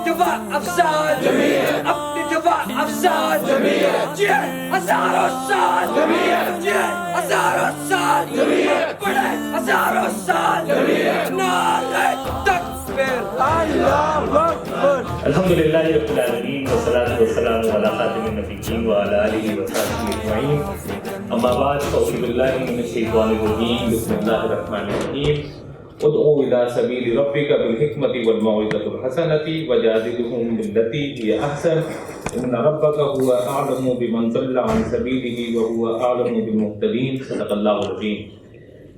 دفاع افسان جمعیت، اپنی دفاع افسان جمعیت، ہزاروں سال جمعیت، ہزاروں سال جمعیت، بڑے ہزاروں سال جمعیت، نعرہ تکبیر اللہ اکبر۔ الحمدللہ رب العالمین والصلاۃ والسلام علی خاتم النبیین وعلی آلہ وصحبہ اجمعین، اما بعد فاعوذ باللہ من الشیطان الرجیم، بسم اللہ الرحمن الرحیم۔ ادعو الی سبیل ربک بالحکمۃ والموعظۃ الحسنۃ وجادلہم باللتی ہی احسن ان ربک هو اعلم بمن ضل عن سبیلہ وهو اعلم بالمہتدین۔ صدق اللہ العظیم۔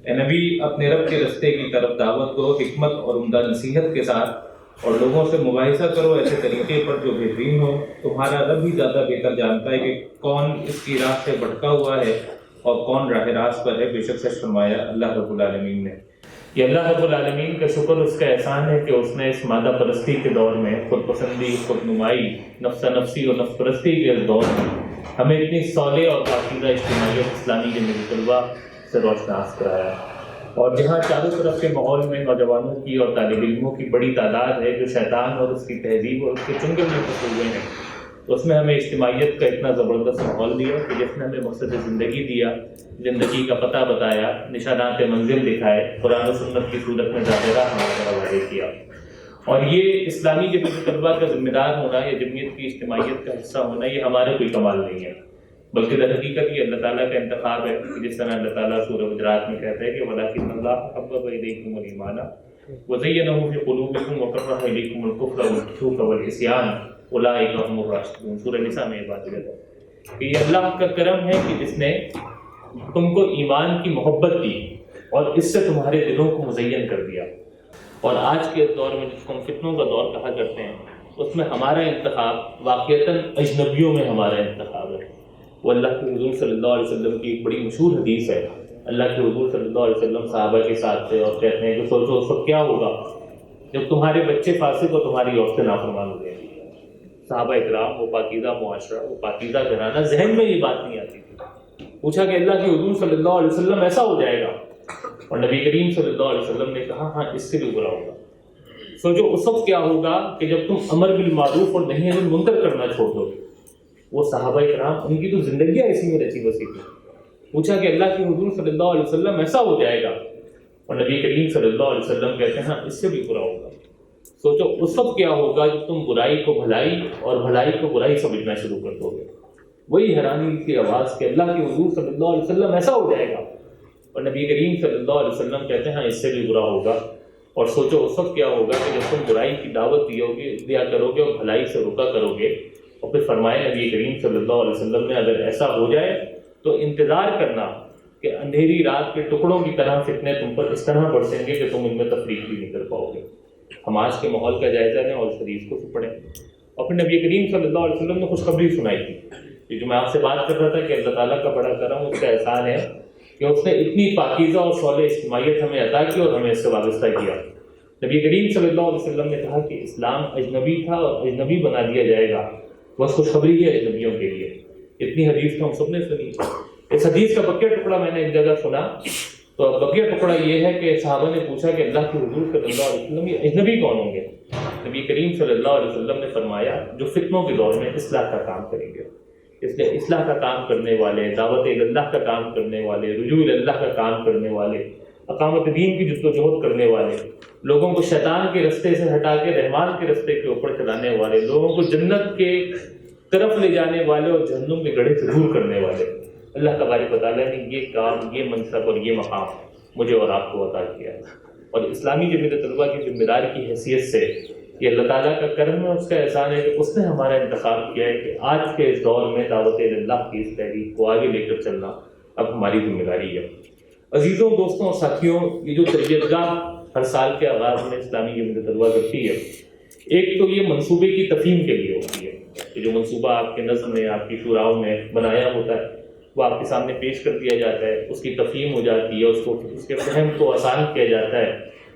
اے نبی، اپنے رب کے رستے کی طرف دعوت دو حکمت اور عمدہ نصیحت کے ساتھ، اور لوگوں سے مباحثہ کرو ایسے طریقے پر جو بہترین ہو۔ تمہارا رب ہی زیادہ بہتر جانتا ہے کہ کون اس کی راہ سے بھٹکا ہوا ہے اور کون راہ راست پر ہے۔ بے شک سچ فرمایا اللہ رب العالمین نے۔ یہ اللہ رب العالمین کا شکر، اس کا احسان ہے کہ اس نے اس مادہ پرستی کے دور میں، خود پسندی، خود نمائی، نفس نفسی اور نفس پرستی کے اس دور میں ہمیں اتنی صالح اور پاکیزہ اجتماعیت اسلامی کے طلبہ سے روشناس کرایا، اور جہاں چاروں طرف کے ماحول میں نوجوانوں کی اور طالب علموں کی بڑی تعداد ہے جو شیطان اور اس کی تہذیب اور اس کے چنگل میں پھنسے ہوئے ہیں، اس میں ہمیں اجتماعیت کا اتنا زبردست ماحول دیا کہ جس نے ہمیں مقصد زندگی دیا، زندگی کا پتہ بتایا، نشانات منزل دکھائے، قرآن و سنت کی صورت میں ظاہرہ ہمارا حوالے کیا۔ اور یہ اسلامی جمعیت طلبہ کا ذمہ دار ہونا یا جمعیت کی اجتماعیت کا حصہ ہونا، یہ ہمارا کوئی کمال نہیں ہے، بلکہ در حقیقت یہ اللہ تعالیٰ کا انتخاب ہے۔ جس طرح اللہ تعالیٰ سورہ حجرات میں کہتا ہے کہ وَلَٰكِنَّ اللَّهَ حَبَّبَ إِلَيْكُمُ الْإِيمَانَ وَزَيَّنَهُ فِي قُلُوبِكُمْ وَكَرَّهَ إِلَيْكُمُ الْكُفْرَ وَالْفُسُوقَ وَالْعِصْيَانَ أُولَٰئِكَ هُمُ الرَّاشِدُونَ۔ سورہ نساء میں یہ بات ہے کہ یہ اللہ کا کرم ہے کہ جس نے تم کو ایمان کی محبت دی اور اس سے تمہارے دلوں کو مزین کر دیا۔ اور آج کے اس دور میں جس کو ہم فتنوں کا دور کہا کرتے ہیں، اس میں ہمارا انتخاب واقعتاً اجنبیوں میں ہمارا انتخاب ہے۔ وہ اللہ کے حضور صلی اللہ علیہ وسلم کی ایک بڑی مشہور حدیث ہے۔ اللہ کے حضور صلی اللہ علیہ وسلم صحابہ کے ساتھ تھے اور کہتے ہیں کہ سوچو اس وقت کیا ہوگا جب تمہارے بچے فاسق اور تمہاری عورتیں نافرمان ہو گئیں گی۔ صحابہ اکرام، وہ پاکیزہ معاشرہ، وہ پاکیزہ گھرانہ، ذہن میں یہ بات نہیں آتی تھی۔ پوچھا کہ اللہ کے حضور صلی اللہ علیہ وسلم ایسا ہو جائے گا؟ اور نبی کریم صلی اللہ علیہ وسلم نے کہا ہاں، اس سے بھی برا ہوگا۔ سوچو اس وقت کیا ہوگا کہ جب تم امر بالمعروف اور نہی عن المنکر کرنا چھوڑ دو گے۔ وہ صحابہ کرام، ان کی تو زندگیاں اسی میں رچی بسی تھی۔ پوچھا کہ اللہ کے حضور صلی اللہ علیہ وسلم ایسا ہو جائے گا؟ اور نبی کریم صلی اللہ علیہ وسلم کہتے ہیں ہاں، اس سے بھی برا ہوگا۔ سوچو اس وقت کیا ہوگا جب تم برائی کو بھلائی اور بھلائی کو برائی سمجھنا شروع کر دو گے۔ وہی حیرانی کی آواز کہ اللہ کے حضور صلی اللہ علیہ وسلم ایسا ہو جائے گا؟ اور نبی کریم صلی اللہ علیہ وسلم کہتے ہیں ہاں، اس سے بھی برا ہوگا۔ اور سوچو اس وقت کیا ہوگا کہ جب تم برائی کی دعوت دیا کرو گے اور بھلائی سے رکا کرو گے۔ اور پھر فرمایا نبی کریم صلی اللہ علیہ وسلم نے اگر ایسا ہو جائے تو انتظار کرنا کہ اندھیری رات کے ٹکڑوں کی طرح فتنے تم پر اس طرح برسیں گے کہ تم ان میں تفریق بھی نہیں کر پاؤ گے۔ ہم آج کے ماحول کا جائزہ لیں اور اس حدیث کو پڑھیں۔ اور پھر نبی کریم صلی اللہ علیہ وسلم نے خوشخبری سنائی تھی۔ یہ جو میں آپ سے بات کر رہا تھا کہ اللہ تعالیٰ کا بڑا کرم، اس کا احسان ہے کہ اس نے اتنی پاکیزہ اور صالح اجتماعیت ہمیں عطا کی اور ہمیں اس سے وابستہ کیا۔ نبی کریم صلی اللہ علیہ وسلم نے کہا کہ اسلام اجنبی تھا اور اجنبی بنا دیا جائے گا، بس خوشخبری ہے اجنبیوں کے لیے۔ اتنی حدیث تو ہم سب نے سنی۔ اس حدیث کا بقیہ ٹکڑا میں نے ایک جگہ سنا، تو بقیہ ٹکڑا یہ ہے کہ صحابہ نے پوچھا کہ اللہ کے حضور صلی اللہ علیہ وسلم یہ اجنبی کون ہوں گے؟ نبی کریم صلی اللہ علیہ وسلم نے فرمایا جو فتنوں کے دور میں اصلاح کا کام کریں گے۔ اس لیے اصلاح کا کام کرنے والے، دعوت اللہ کا کام کرنے والے، رجوع اللہ کا کام کرنے والے، اقامت دین کی جدوجہد کرنے والے، لوگوں کو شیطان کے رستے سے ہٹا کے رحمان کے رستے کے اوپر چلانے والے، لوگوں کو جنت کے طرف لے جانے والے اور جہنم کے گڑھے سے دور کرنے والے، اللہ تبارک و تعالیٰ نے یہ کام، یہ منصب اور یہ مقام مجھے اور آپ کو عطا کیا ہے۔ اور اسلامی جمعیت طلبہ کی ذمہ دار کی حیثیت سے یہ اللہ تعالیٰ کا کرم ہے، اس کا احسان ہے کہ اس نے ہمارا انتخاب کیا ہے کہ آج کے اس دور میں دعوت اللہ کی اس تحریک کو آگے لے کر چلنا اب ہماری ذمہ داری ہے۔ عزیزوں، دوستوں اور ساتھیوں، یہ جو تربیت گاہ ہر سال کے آغاز میں اسلامی جمعیت طلبہ کرتی ہے، ایک تو یہ منصوبے کی تفہیم کے لیے ہوتی ہے کہ جو منصوبہ آپ کے نظم میں، آپ کی شوراؤں میں بنایا ہوتا ہے وہ آپ کے سامنے پیش کر دیا جاتا ہے، اس کی تفہیم ہو جاتی ہے، اس کے فہم کو آسان کیا جاتا ہے،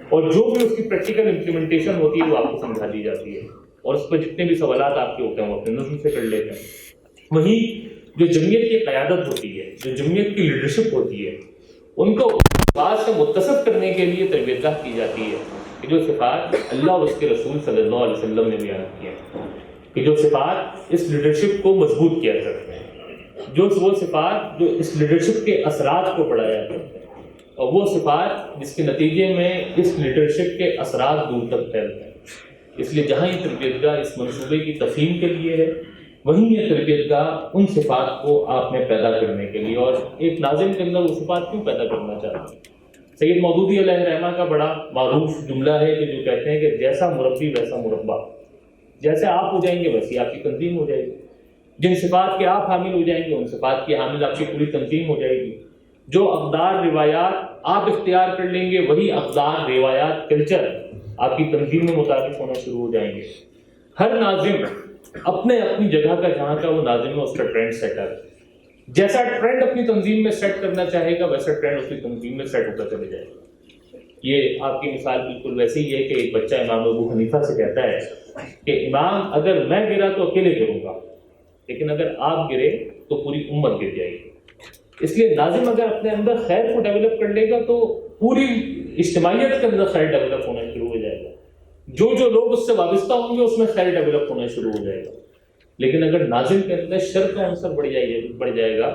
اور جو بھی اس کی پریکٹیکل امپلیمنٹیشن ہوتی ہے وہ آپ کو سمجھا دی جاتی ہے، اور اس پر جتنے بھی سوالات آپ کے ہوتے ہیں وہ اپنے نظم سے کر لیتے ہیں۔ وہیں جو جمعیت کی قیادت ہوتی ہے، جو جمعیت کی لیڈرشپ ہوتی ہے، ان کو صفات سے متصف کرنے کے لیے تربیت گاہ کی جاتی ہے کہ جو صفات اللہ اور اس کے رسول صلی اللہ علیہ وسلم نے بیان کی ہیں، کہ جو صفات اس لیڈرشپ کو مضبوط کیا کرتے ہیں، جو وہ صفات جو اس لیڈرشپ کے اثرات کو بڑھایا کرتے ہیں، اور وہ صفات جس کے نتیجے میں اس لیڈرشپ کے اثرات دور تک پھیلتے ہیں۔ اس لیے جہاں یہ تربیت گاہ اس منصوبے کی تفہیم کے لیے ہے، وہیں یہ تربیت گاہ ان صفات کو آپ میں پیدا کرنے کے لیے، اور ایک ناظم کے اندر وہ صفات کیوں پیدا کرنا چاہتے ہیں؟ سید مودودی علیہ رحمہ کا بڑا معروف جملہ ہے کہ جو کہتے ہیں کہ جیسا مربی ویسا مربع، جیسے آپ ہو جائیں گے ویسی آپ کی تنظیم ہو جائے گی، جن صفات کے آپ حامل ہو جائیں گے ان صفات کی حامل آپ کی پوری تنظیم ہو جائے گی، جو اقدار روایات آپ اختیار کر لیں گے وہی اقدار روایات کلچر آپ کی تنظیم میں متعارف ہونا شروع ہو جائیں گے۔ ہر ناظم اپنے اپنی جگہ کا جہاں کا وہ ناظم ہے اس کا ٹرینڈ سیٹر، جیسا ٹرینڈ اپنی تنظیم میں سیٹ کرنا چاہے گا ویسا ٹرینڈ اس کی تنظیم میں سیٹ ہوتا چلے جائے گا۔ یہ آپ کی مثال بالکل ویسے ہی ہے کہ ایک بچہ امام ابو حنیفہ سے کہتا ہے کہ امام اگر میں گرا تو اکیلے گروں گا، لیکن اگر آپ گرے تو پوری امت گر جائے گی۔ اس لیے ناظم اگر اپنے اندر خیر کو ڈیولپ کر لے گا تو پوری اجتماعیت کے اندر خیر ڈیولپ ہونا شروع ہو جائے گا، جو لوگ اس سے وابستہ ہوں گے اس میں خیر ڈیولپ ہونا شروع ہو جائے گا۔ لیکن اگر ناظم کے اندر شر کا عنصر بڑھ جائے گا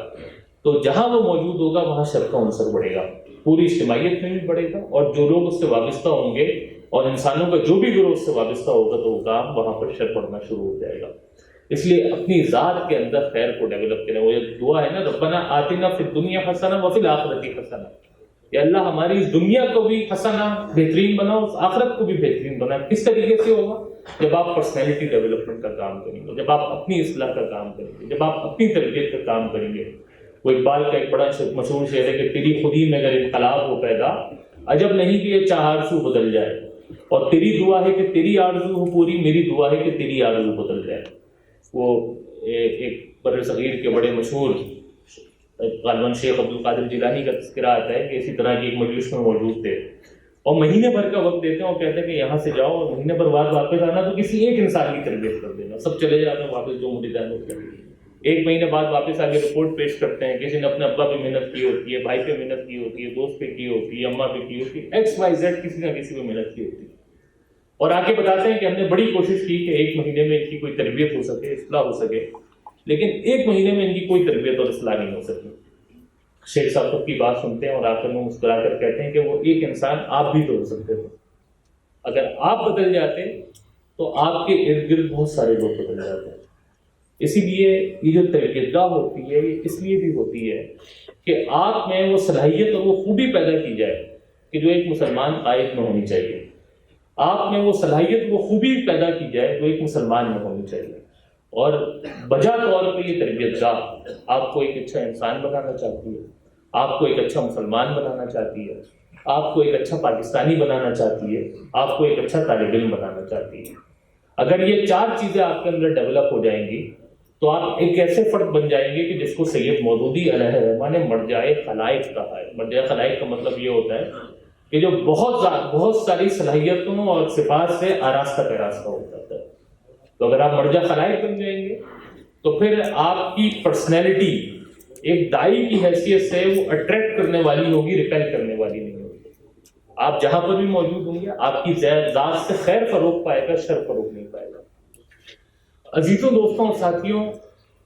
تو جہاں وہ موجود ہوگا وہاں شر کا عنصر بڑھے گا، پوری اجتماعیت میں بھی بڑھے گا، اور جو لوگ اس سے وابستہ ہوں گے اور انسانوں کا جو بھی گروہ اس سے وابستہ ہوگا تو وہ کام وہاں پر شر پڑنا شروع ہو جائے گا۔ اس لیے اپنی ذات کے اندر خیر کو ڈیولپ کریں۔ وہ یہ دعا ہے نا، ربنا آتنا فی الدنیا حسنہ وفی الآخرۃ حسنہ، یا اللہ ہماری اس دنیا کو بھی حسنہ بہترین بناؤ، اس آخرت کو بھی بہترین بناؤ۔ کس طریقے سے ہوگا؟ جب آپ پرسنالٹی ڈیولپمنٹ کا کام کریں گے، جب آپ اپنی اصلاح کا کام کریں گے، جب آپ اپنی تربیت کا کام کریں گے۔ وہ اقبال کا ایک بڑا مشہور شعر ہے کہ تیری خودی میں اگر انقلاب ہو پیدا، عجب نہیں کہ یہ چہار سو بدل جائے، اور تیری دعا ہے کہ تیری آرزو ہو پوری، میری دعا ہے کہ تیری آرزو بدل جائے۔ وہ ایک بر صغیر کے بڑے مشہور غالباً شیخ عبد القادر جیلانی کا تذکرہ آتا ہے کہ اسی طرح کی ایک مجلس میں موجود تھے، اور مہینے بھر کا وقت دیتے ہیں اور کہتے ہیں کہ یہاں سے جاؤ اور مہینے بھر بعد واپس آنا تو کسی ایک انسان کی تربیت کر دینا۔ سب چلے جاتے ہیں واپس جو مریدان ہوتے ہیں، ایک مہینے بعد واپس آ کے رپورٹ پیش کرتے ہیں، کسی نے اپنے ابا پہ محنت کی ہوتی ہے، بھائی پہ محنت کی ہوتی ہے، دوست پہ کی ہوتی ہے، اماں پہ کی ہوتی ہے، ایکس وائی زیڈ کسی نہ کسی پہ محنت کی ہوتی ہے، اور آ کے بتاتے ہیں کہ ہم نے بڑی کوشش کی کہ ایک مہینے میں ان کی کوئی تربیت ہو سکے، اصلاح ہو سکے، لیکن ایک مہینے میں ان کی کوئی تربیت اور اصلاح نہیں ہو سکی۔ شیخ صاحب خود کی بات سنتے ہیں اور آخر میں مسکرا کر کہتے ہیں کہ وہ ایک انسان آپ بھی تو ہو سکتے تھے، اگر آپ بدل جاتے تو آپ کے ارد گرد بہت سارے لوگ بدل جاتے ہیں۔ اسی لیے یہ جو تربیت گاہ ہوتی ہے یہ اس لیے بھی ہوتی ہے کہ آپ میں وہ صلاحیت اور وہ خوبی پیدا کی جائے کہ جو ایک مسلمان قائد میں ہونی چاہیے، آپ میں وہ صلاحیت وہ خوبی پیدا کی جائے جو ایک مسلمان میں ہونی چاہیے، اور بجا طور پہ یہ تربیت گاہ آپ کو ایک اچھا انسان بنانا چاہتی ہے، آپ کو ایک اچھا مسلمان بنانا چاہتی ہے، آپ کو ایک اچھا پاکستانی بنانا چاہتی ہے، آپ کو ایک اچھا طالب علم بنانا چاہتی ہے۔ اگر یہ چار چیزیں آپ کے اندر ڈیولپ ہو جائیں گی تو آپ ایک ایسے فرد بن جائیں گے کہ جس کو سید مودودی علیہ رحمہ نے مرجع خلائق کہا ہے۔ مرجع خلائق کا مطلب یہ ہوتا ہے کہ جو بہت ساری صلاحیتوں اور صفات سے آراستہ پیراستہ ہوتا ہے۔ تو اگر آپ مرجع خلائق بن جائیں گے تو پھر آپ کی پرسنالٹی ایک دائی کی حیثیت سے وہ اٹریکٹ کرنے والی ہوگی، ریپیل کرنے والی نہیں ہوگی۔ آپ جہاں پر بھی موجود ہوں گے آپ کی ذات سے خیر فروغ پائے گا، شر فروغ نہیں پائے گا۔ عزیزوں، دوستوں اور ساتھیوں،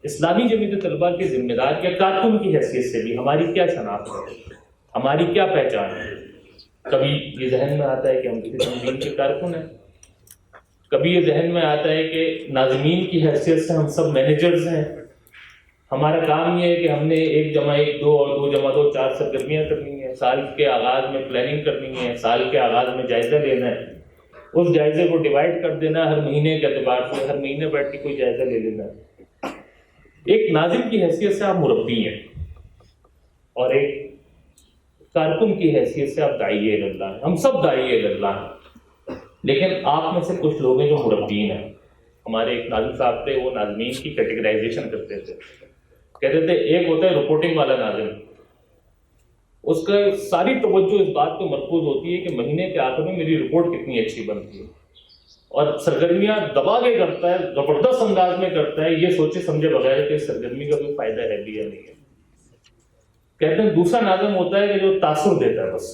اسلامی جمعیت طلباء کے ذمہ دار یا کارکن کی حیثیت سے بھی ہماری کیا شناخت ہے، ہماری کیا پہچان ہے؟ کبھی یہ ذہن میں آتا ہے کہ ہم کسی تنظیم کے کارکن ہیں، کبھی یہ ذہن میں آتا ہے کہ ناظمین کی حیثیت سے ہم سب مینیجرز ہیں، ہمارا کام یہ ہے کہ ہم نے 1 جمع 1 2 اور 2 جمع 2 4 سرگرمیاں کرنی ہیں، سال کے آغاز میں پلاننگ کرنی ہے، سال کے آغاز میں جائزہ لینا ہے، اس جائزے کو ڈیوائڈ کر دینا، ہر مہینے کے اعتبار سے ہر مہینے بیٹھ کے کوئی جائزہ لے لینا ہے۔ ایک ناظم کی حیثیت سے آپ مربی ہیں، اور ایک کارکن کی حیثیت سے آپ داعی اللہ ہیں۔ ہم سب داعی اللہ ہیں، لیکن آپ میں سے کچھ لوگ ہیں جو مربین ہیں۔ ہمارے ایک ناظم صاحب تھے، وہ ناظمین کی کیٹیگرائزیشن کرتے تھے، کہتے تھے ایک ہوتا ہے رپورٹنگ والا ناظم، اس کا ساری توجہ اس بات پہ مرکوز ہوتی ہے کہ مہینے کے آخر میں میری رپورٹ کتنی اچھی بنتی ہے، اور سرگرمیاں دبا کے کرتا ہے، زبردست انداز میں کرتا ہے، یہ سوچے سمجھے بغیر کہ اس سرگرمی کا کوئی فائدہ ہے بھی یا نہیں ہے۔ کہتے ہیں دوسرا ناظم ہوتا ہے کہ جو تاثر دیتا ہے، بس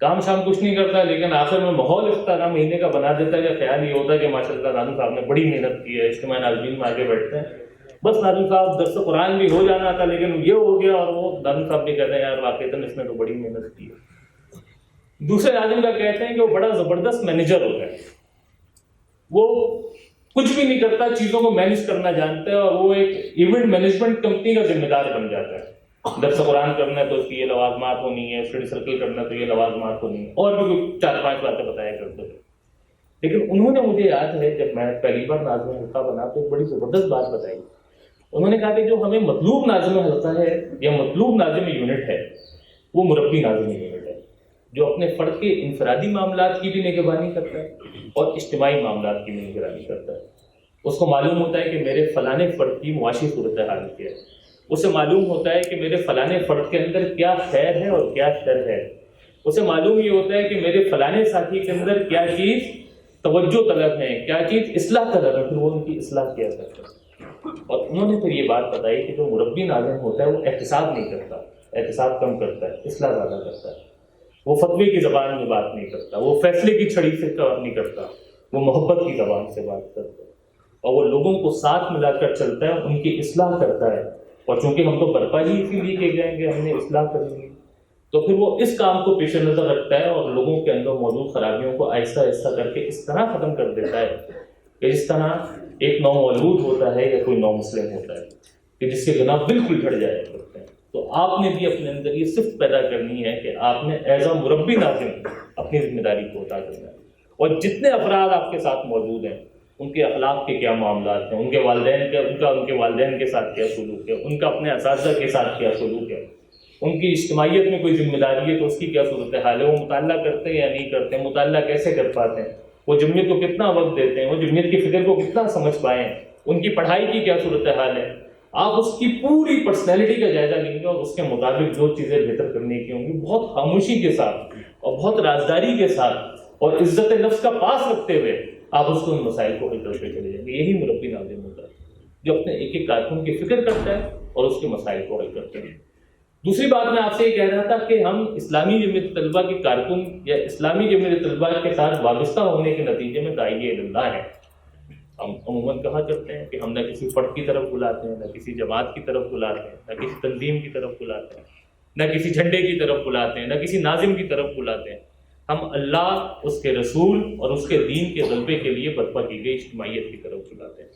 کام شام کچھ نہیں کرتا لیکن آخر میں ماحول اس طرح مہینے کا بنا دیتا ہے کہ خیال یہ ہوتا ہے کہ ماشاء اللہ ناظم صاحب نے بڑی محنت کی ہے، اجتماع ناظرین میں آگے بیٹھتے ہیں، بس ناظم صاحب درس قرآن بھی ہو جانا تھا لیکن یہ ہو گیا، اور وہ ناظم صاحب بھی کہتے ہیں یار واقعتاً اس نے تو بڑی محنت کی ہے۔ دوسرے ناظم کا کہتے ہیں کہ وہ بڑا زبردست مینیجر ہوتا ہے، وہ کچھ بھی نہیں کرتا، چیزوں کو مینیج کرنا جانتا ہے، اور وہ ایک ایونٹ مینجمنٹ کمپنی کا ذمہ دار بن جاتا ہے۔ درس قرآن کرنا ہے تو اس کی یہ لوازمات ہونی ہے، اسٹڈی سرکل کرنا ہے تو یہ لوازمات ہونی ہے، اور بھی کوئی 4-5 باتیں بتایا کرتے تھے۔ لیکن انہوں نے مجھے یاد ہے جب میں پہلی بار ناظم حلقہ بنا تو ایک بڑی زبردست بات بتائی۔ انہوں نے کہا کہ جو ہمیں مطلوب ناظم حلقہ ہے یا مطلوب ناظم یونٹ ہے وہ مربی ناظم یونٹ ہے، جو اپنے فرد کے انفرادی معاملات کی بھی نگرانی کرتا ہے اور اجتماعی معاملات کی بھی نگرانی کرتا ہے۔ اس کو معلوم ہوتا ہے کہ میرے فلانے فرد کی معاشی صورتحال کیا ہے، اسے معلوم ہوتا ہے کہ میرے فلانے فرد کے اندر کیا خیر ہے اور کیا شر ہے، اسے معلوم یہ ہوتا ہے کہ میرے فلانے ساتھی کے اندر کیا چیز توجہ طلب ہے، کیا چیز اصلاح طلب ہے، پھر وہ ان کی اصلاح کیا کرتا ہے۔ اور انہوں نے پھر یہ بات بتائی کہ جو مربی ناظم ہوتا ہے وہ احتساب نہیں کرتا، احتساب کم کرتا ہے، اصلاح زیادہ کرتا ہے، وہ فتوے کی زبان میں بات نہیں کرتا، وہ فیصلے کی چھڑی سے کام نہیں کرتا، وہ محبت کی زبان سے بات کرتا ہے، اور وہ لوگوں کو ساتھ ملا کر چلتا ہے، ان کی اصلاح کرتا ہے۔ اور چونکہ ہم تو برپا ہی اسی لیے کہ جائیں گے، ہم نے اصلاح کرنی ہے، تو پھر وہ اس کام کو پیش نظر رکھتا ہے اور لوگوں کے اندر موجود خرابیوں کو آہستہ آہستہ کر کے اس طرح ختم کر دیتا ہے کہ جس طرح ایک نومولود ہوتا ہے یا کوئی نو مسلم ہوتا ہے کہ جس کے گناہ بالکل جھڑ جایا کرتے ہیں۔ تو آپ نے بھی اپنے اندر یہ صفت پیدا کرنی ہے کہ آپ نے ایز اے مربی ناظم اپنی ذمہ داری کو ادا کرنا ہے، اور جتنے افراد آپ کے ساتھ موجود ہیں ان کے اخلاق کے کیا معاملات ہیں، ان کے والدین کے ساتھ کیا سلوک ہے، ان کا اپنے اساتذہ کے ساتھ کیا سلوک ہے، ان کی اجتماعیت میں کوئی ذمہ داری ہے تو اس کی کیا صورتحال ہے، وہ مطالعہ کرتے ہیں یا نہیں کرتے ہیں، مطالعہ کیسے کر پاتے ہیں، وہ جمعیت کو کتنا وقت دیتے ہیں، وہ جمعیت کی فکر کو کتنا سمجھ پائے ہیں، ان کی پڑھائی کی کیا صورتحال ہے۔ آپ اس کی پوری پرسنالٹی کا جائزہ لیں گے اور اس کے مطابق جو چیزیں بہتر کرنے کی ہوں گی بہت خاموشی کے ساتھ اور بہت رازداری کے ساتھ اور عزت نفس کا پاس رکھتے ہوئے آپ اس کو ان مسائل کو حل کرتے چلے جائیں گے۔ یہی مربی ناظم ہوتا ہے جو اپنے ایک ایک کارکن کی فکر کرتا ہے اور اس کے مسائل کو حل کرتے ہیں۔ دوسری بات میں آپ سے یہ کہہ رہا تھا کہ ہم اسلامی جمعیت طلبہ کے کارکن یا اسلامی جمعیت طلبہ کے ساتھ وابستہ ہونے کے نتیجے میں داعی اللہ ہے۔ ہم عموماً کہا کرتے ہیں کہ ہم نہ کسی فرد کی طرف بلاتے ہیں، نہ کسی جماعت کی طرف بلاتے ہیں، نہ کسی تنظیم کی طرف بلاتے ہیں، نہ کسی جھنڈے کی طرف بلاتے ہیں، نہ کسی ناظم کی طرف بلاتے ہیں۔ ہم اللہ، اس کے رسول اور اس کے دین کے غلبے کے لیے برپا کی گئی اجتماعیت کی طرف بلاتے ہیں۔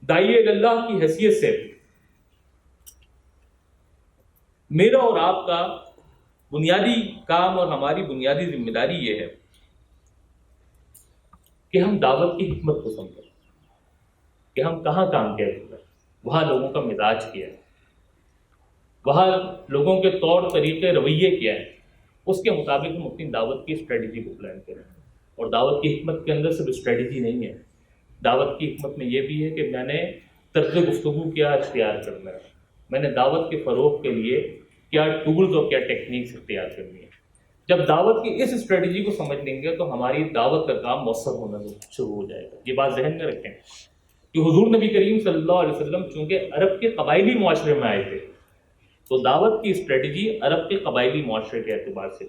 داعی اللہ کی حیثیت سے میرا اور آپ کا بنیادی کام اور ہماری بنیادی ذمہ داری یہ ہے کہ ہم دعوت کی حکمت کو سمجھیں کہ ہم کہاں کام کیا کرتے ہیں، وہاں لوگوں کا مزاج کیا ہے، وہاں لوگوں کے طور طریقے رویے کیا ہے، اس کے مطابق ہم اپنی دعوت کی اسٹریٹجی کو پلان کریں۔ اور دعوت کی حکمت کے اندر صرف اسٹریٹجی نہیں ہے، دعوت کی حکمت میں یہ بھی ہے کہ میں نے طرز گفتگو کیا اختیار کرنا ہے، میں نے دعوت کے فروغ کے لیے کیا ٹولز اور کیا ٹیکنیکس اختیار کرنی ہے۔ جب دعوت کی اس اسٹریٹجی کو سمجھ لیں گے تو ہماری دعوت کا کام مؤثر ہونا شروع ہو جائے گا۔ یہ بات ذہن میں رکھیں کہ حضور نبی کریم صلی اللہ علیہ وسلم چونکہ عرب کے قبائلی معاشرے میں آئے تھے تو دعوت کی اسٹریٹجی عرب کے قبائلی معاشرے کے اعتبار سے،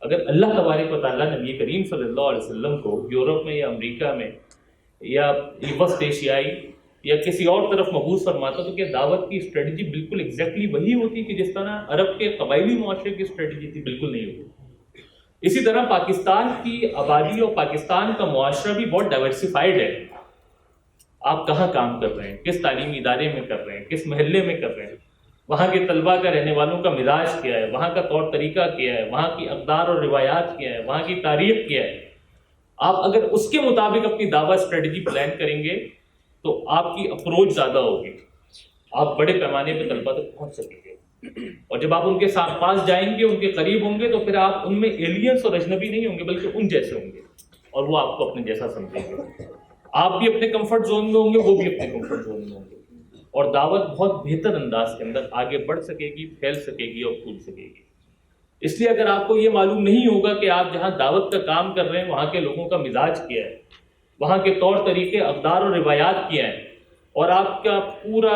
اگر اللہ تبارک و تعالیٰ نبی کریم صلی اللہ علیہ وسلم کو یورپ میں یا امریکہ میں یا وسط ایشیائی یا کسی اور طرف مبعوث فرماتا تو کہ دعوت کی اسٹریٹجی بالکل ایگزیکٹلی وہی ہوتی کہ جس طرح عرب کے قبائلی معاشرے کی اسٹریٹجی تھی، بالکل نہیں ہوتی۔ اسی طرح پاکستان کی آبادی اور پاکستان کا معاشرہ بھی بہت ڈائیورسفائڈ ہے۔ آپ کہاں کام کر رہے ہیں، کس تعلیمی ادارے میں کر رہے ہیں، کس محلے میں کر رہے ہیں، وہاں کے طلباء کا رہنے والوں کا مزاج کیا ہے، وہاں کا طور طریقہ کیا ہے، وہاں کی اقدار اور روایات کیا ہے، وہاں کی تاریخ کیا ہے۔ آپ اگر اس کے مطابق اپنی دعوت اسٹریٹجی پلان کریں گے تو آپ کی اپروچ زیادہ ہوگی، آپ بڑے پیمانے پہ طلباء تک پہنچ سکیں گے، اور جب آپ ان کے ساتھ پاس جائیں گے، ان کے قریب ہوں گے تو پھر آپ ان میں ایلینس اور اجنبی نہیں ہوں گے بلکہ ان جیسے ہوں گے، اور وہ آپ کو اپنے جیسا سمجھیں گے۔ آپ بھی اپنے کمفرٹ زون میں ہوں گے، وہ بھی اپنے کمفرٹ زون میں ہوں گے، اور دعوت بہت بہتر انداز کے اندر آگے بڑھ سکے گی، پھیل سکے گی اور پھول سکے گی۔ اس لیے اگر آپ کو یہ معلوم نہیں ہوگا کہ آپ جہاں دعوت کا کام کر رہے ہیں وہاں کے لوگوں کا مزاج کیا ہے، وہاں کے طور طریقے، اقدار اور روایات کیا ہیں، اور آپ کا پورا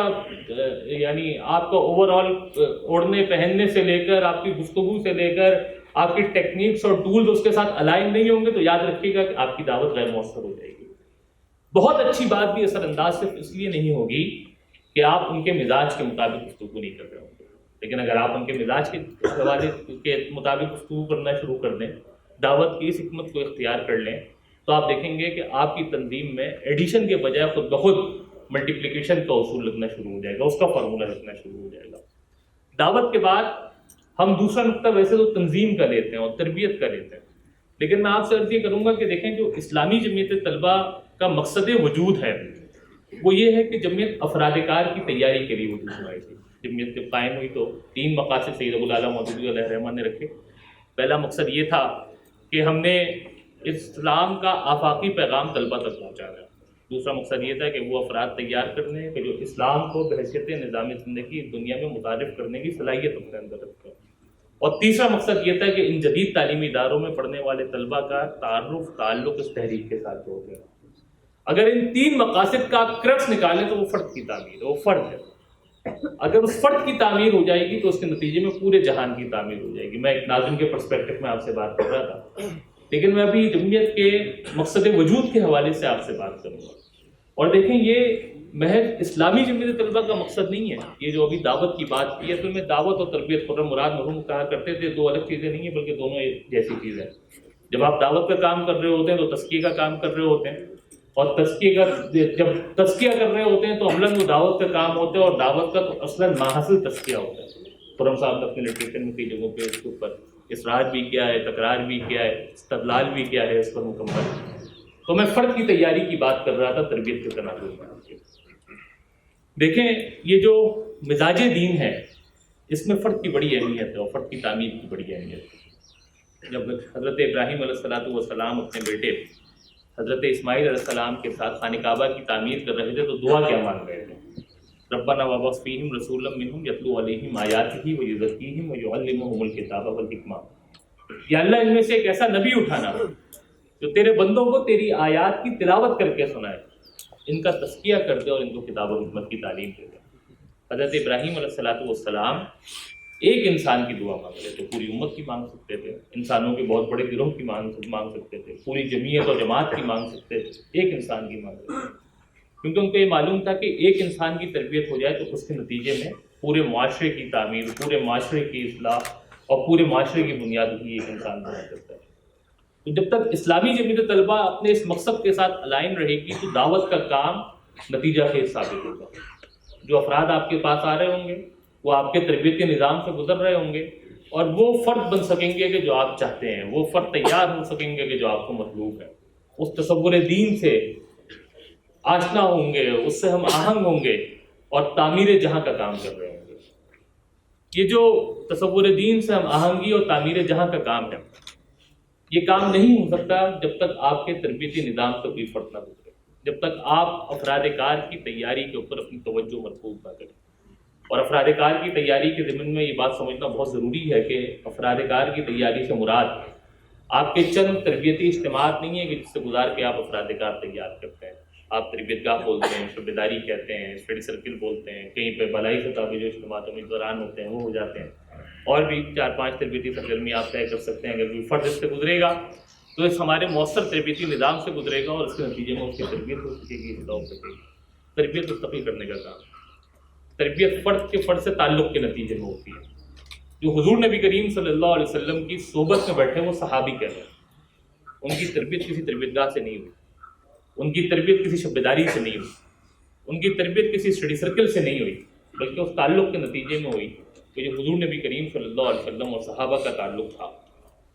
یعنی آپ کا اوور آل اوڑھنے پہننے سے لے کر آپ کی گفتگو سے لے کر آپ کی ٹیکنیکس اور ٹولز اس کے ساتھ الائن نہیں ہوں گے تو یاد رکھیے گا کہ آپ کی دعوت غیر مؤثر ہو جائے گی. بہت اچھی بات بھی اثر انداز صرف اس لیے نہیں ہوگی کہ آپ ان کے مزاج کے مطابق گفتگو نہیں کر رہے ہوں گے، لیکن اگر آپ ان کے مزاج کے حوالے کے مطابق گفتگو کرنا شروع کر دیں، دعوت کی اس حکمت کو اختیار کر لیں، تو آپ دیکھیں گے کہ آپ کی تنظیم میں ایڈیشن کے بجائے خود بخود ملٹیپلیکیشن کا اصول لگنا شروع ہو جائے گا، اس کا فارمولہ لگنا شروع ہو جائے گا. دعوت کے بعد ہم دوسرا نقطہ ویسے تو تنظیم کا لیتے ہیں اور تربیت کا لیتے ہیں، لیکن میں آپ سے عرض یہ کروں گا کہ دیکھیں جو اسلامی جمعیت طلبہ کا مقصد وجود ہے وہ یہ ہے کہ جمعیت افراد کار کی تیاری کے لیے وجود میں آئی تھی. جمعیت جب قائم ہوئی تو 3 مقاصد سید ابو الاعلیٰ مودودی علیہ الرحمہ نے رکھے. پہلا مقصد یہ تھا کہ ہم نے اسلام کا آفاقی پیغام طلبہ تک پہنچانا ہے. دوسرا مقصد یہ تھا کہ وہ افراد تیار کرنے کہ جو اسلام کو بحیثیت نظام زندگی دنیا میں متعارف کرنے کی صلاحیت اپنے اندر رکھتے ہیں. اور تیسرا مقصد یہ تھا کہ ان جدید تعلیمی اداروں میں پڑھنے والے طلبہ کا تعلق اس تحریک کے ساتھ جوڑ دیں. اگر ان 3 مقاصد کا آپ کرکس نکالیں تو وہ فرد کی تعمیر ہے، وہ فرد ہے. اگر اس فرد کی تعمیر ہو جائے گی تو اس کے نتیجے میں پورے جہان کی تعمیر ہو جائے گی. میں ایک ناظرین کے پرسپیکٹو میں آپ سے بات کر رہا تھا، لیکن میں ابھی جمعیت کے مقصد وجود کے حوالے سے آپ سے بات کروں گا. اور دیکھیں یہ محض اسلامی جمعیت طلبہ کا مقصد نہیں ہے. یہ جو ابھی دعوت کی بات کی ہے تو میں دعوت اور تربیت خرم مراد مرحوم کہا کرتے تھے 2 الگ چیزیں نہیں ہیں بلکہ دونوں ایک جیسی چیز ہیں. جب آپ دعوت کا کام کر رہے ہوتے ہیں تو تزکیے کا کام کر رہے ہوتے ہیں، اور جب تزکیہ کر رہے ہوتے ہیں تو عملاً وہ دعوت کا کام ہوتا ہے، اور دعوت کا تو اصلاً ماحصل تزکیہ ہوتا ہے. خرم صاحب نے اپنے لٹریچر میں کئی جگہوں پہ اس کے اوپر اصرار بھی کیا ہے، تکرار بھی کیا ہے، استدلال بھی کیا ہے اس پر مکمل. تو میں فرد کی تیاری کی بات کر رہا تھا تربیت کے تناظر میں. دیکھیں یہ جو مزاج دین ہے اس میں فرد کی بڑی اہمیت ہے اور فرد کی تعمیر کی بڑی اہمیت ہے. جب حضرت ابراہیم علیہ السلام اپنے بیٹے حضرت اسماعیل علیہ السلام کے ساتھ خانہ کعبہ کی تعمیر کر رہے تھے تو دعا کیا مانگ رہے تھے؟ ربنا وابعث فیہم رسولا منہم یتلو علیہم آیاتہ ویزکیہم ویعلمہم الکتاب والحکمہ. یا اللہ ان میں سے ایک ایسا نبی اٹھانا جو تیرے بندوں کو تیری آیات کی تلاوت کر کے سنائے، ان کا تزکیہ کر دے اور ان کو کتاب و حکمت کی تعلیم دے دے. حضرت ابراہیم علیہ السلام ایک انسان کی دعا مانگ رہے تھے، پوری امت کی مانگ سکتے تھے، انسانوں کے بہت بڑے گروہ کی مانگ سکتے تھے، پوری جمعیت اور جماعت کی مانگ سکتے تھے، ایک انسان کی مانگ رہے تھے. کیونکہ ان کو یہ معلوم تھا کہ ایک انسان کی تربیت ہو جائے تو اس کے نتیجے میں پورے معاشرے کی تعمیر، پورے معاشرے کی اصلاح اور پورے معاشرے کی بنیاد بھی ایک انسان بنا سکتا ہے. تو جب تک اسلامی جمعیت طلبہ اپنے اس مقصد کے ساتھ الائن رہے گی تو دعوت کا کام نتیجہ خیز ثابت ہوگا. جو افراد آپ کے پاس آ رہے ہوں گے وہ آپ کے تربیت کے نظام سے گزر رہے ہوں گے اور وہ فرد بن سکیں گے کہ جو آپ چاہتے ہیں، وہ فرد تیار ہو سکیں گے کہ جو آپ کو مطلوب ہے. اس تصور دین سے آشنا ہوں گے، اس سے ہم آہنگ ہوں گے اور تعمیر جہاں کا کام کر رہے ہوں گے. یہ جو تصور دین سے ہم آہنگی اور تعمیر جہاں کا کام ہے یہ کام نہیں ہو سکتا جب تک آپ کے تربیتی نظام سے کوئی فرق نہ گزرے، جب تک آپ افراد کار کی تیاری کے اوپر اپنی توجہ مرکوز نہ کریں. اور افراد کار کی تیاری کے ضمن میں یہ بات سمجھنا بہت ضروری ہے کہ افراد کار کی تیاری سے مراد آپ کے چند تربیتی اجتماعات نہیں ہیں کہ جس سے گزار کے آپ افراد کار تیار کرتے ہیں. آپ تربیت گاہ بولتے ہیں، شعبہ داری کہتے ہیں، اسٹڈی سرکل بولتے ہیں، کہیں پہ بلائی سطح پہ جو اجتماعات میں دوران ہوتے ہیں وہ ہو جاتے ہیں، اور بھی 4-5 تربیتی سرگرمی آپ طے کر سکتے ہیں. اگر کوئی فرد اس سے گزرے گا تو اس ہمارے مؤثر تربیتی نظام سے گزرے گا اور اس کے نتیجے میں اس کی تربیت ہو سکے گی، اصلاح ہو سکے گی. تربیت مستقل کرنے کا کام، تربیت فرد کے فرد سے تعلق کے نتیجے میں ہوتی ہے. جو حضور نبی کریم صلی اللہ علیہ وسلم کی صحبت میں بیٹھے وہ صحابی کہہ رہے ہیں، ان کی تربیت کسی تربیت گاہ سے نہیں ہوئی، ان کی تربیت کسی شعبہ داری سے نہیں ہوئی، ان کی تربیت کسی اسٹڈی سرکل سے نہیں ہوئی، بلکہ اس تعلق کے نتیجے میں ہوئی کہ جو حضور نبی کریم صلی اللہ علیہ وسلم اور صحابہ کا تعلق تھا.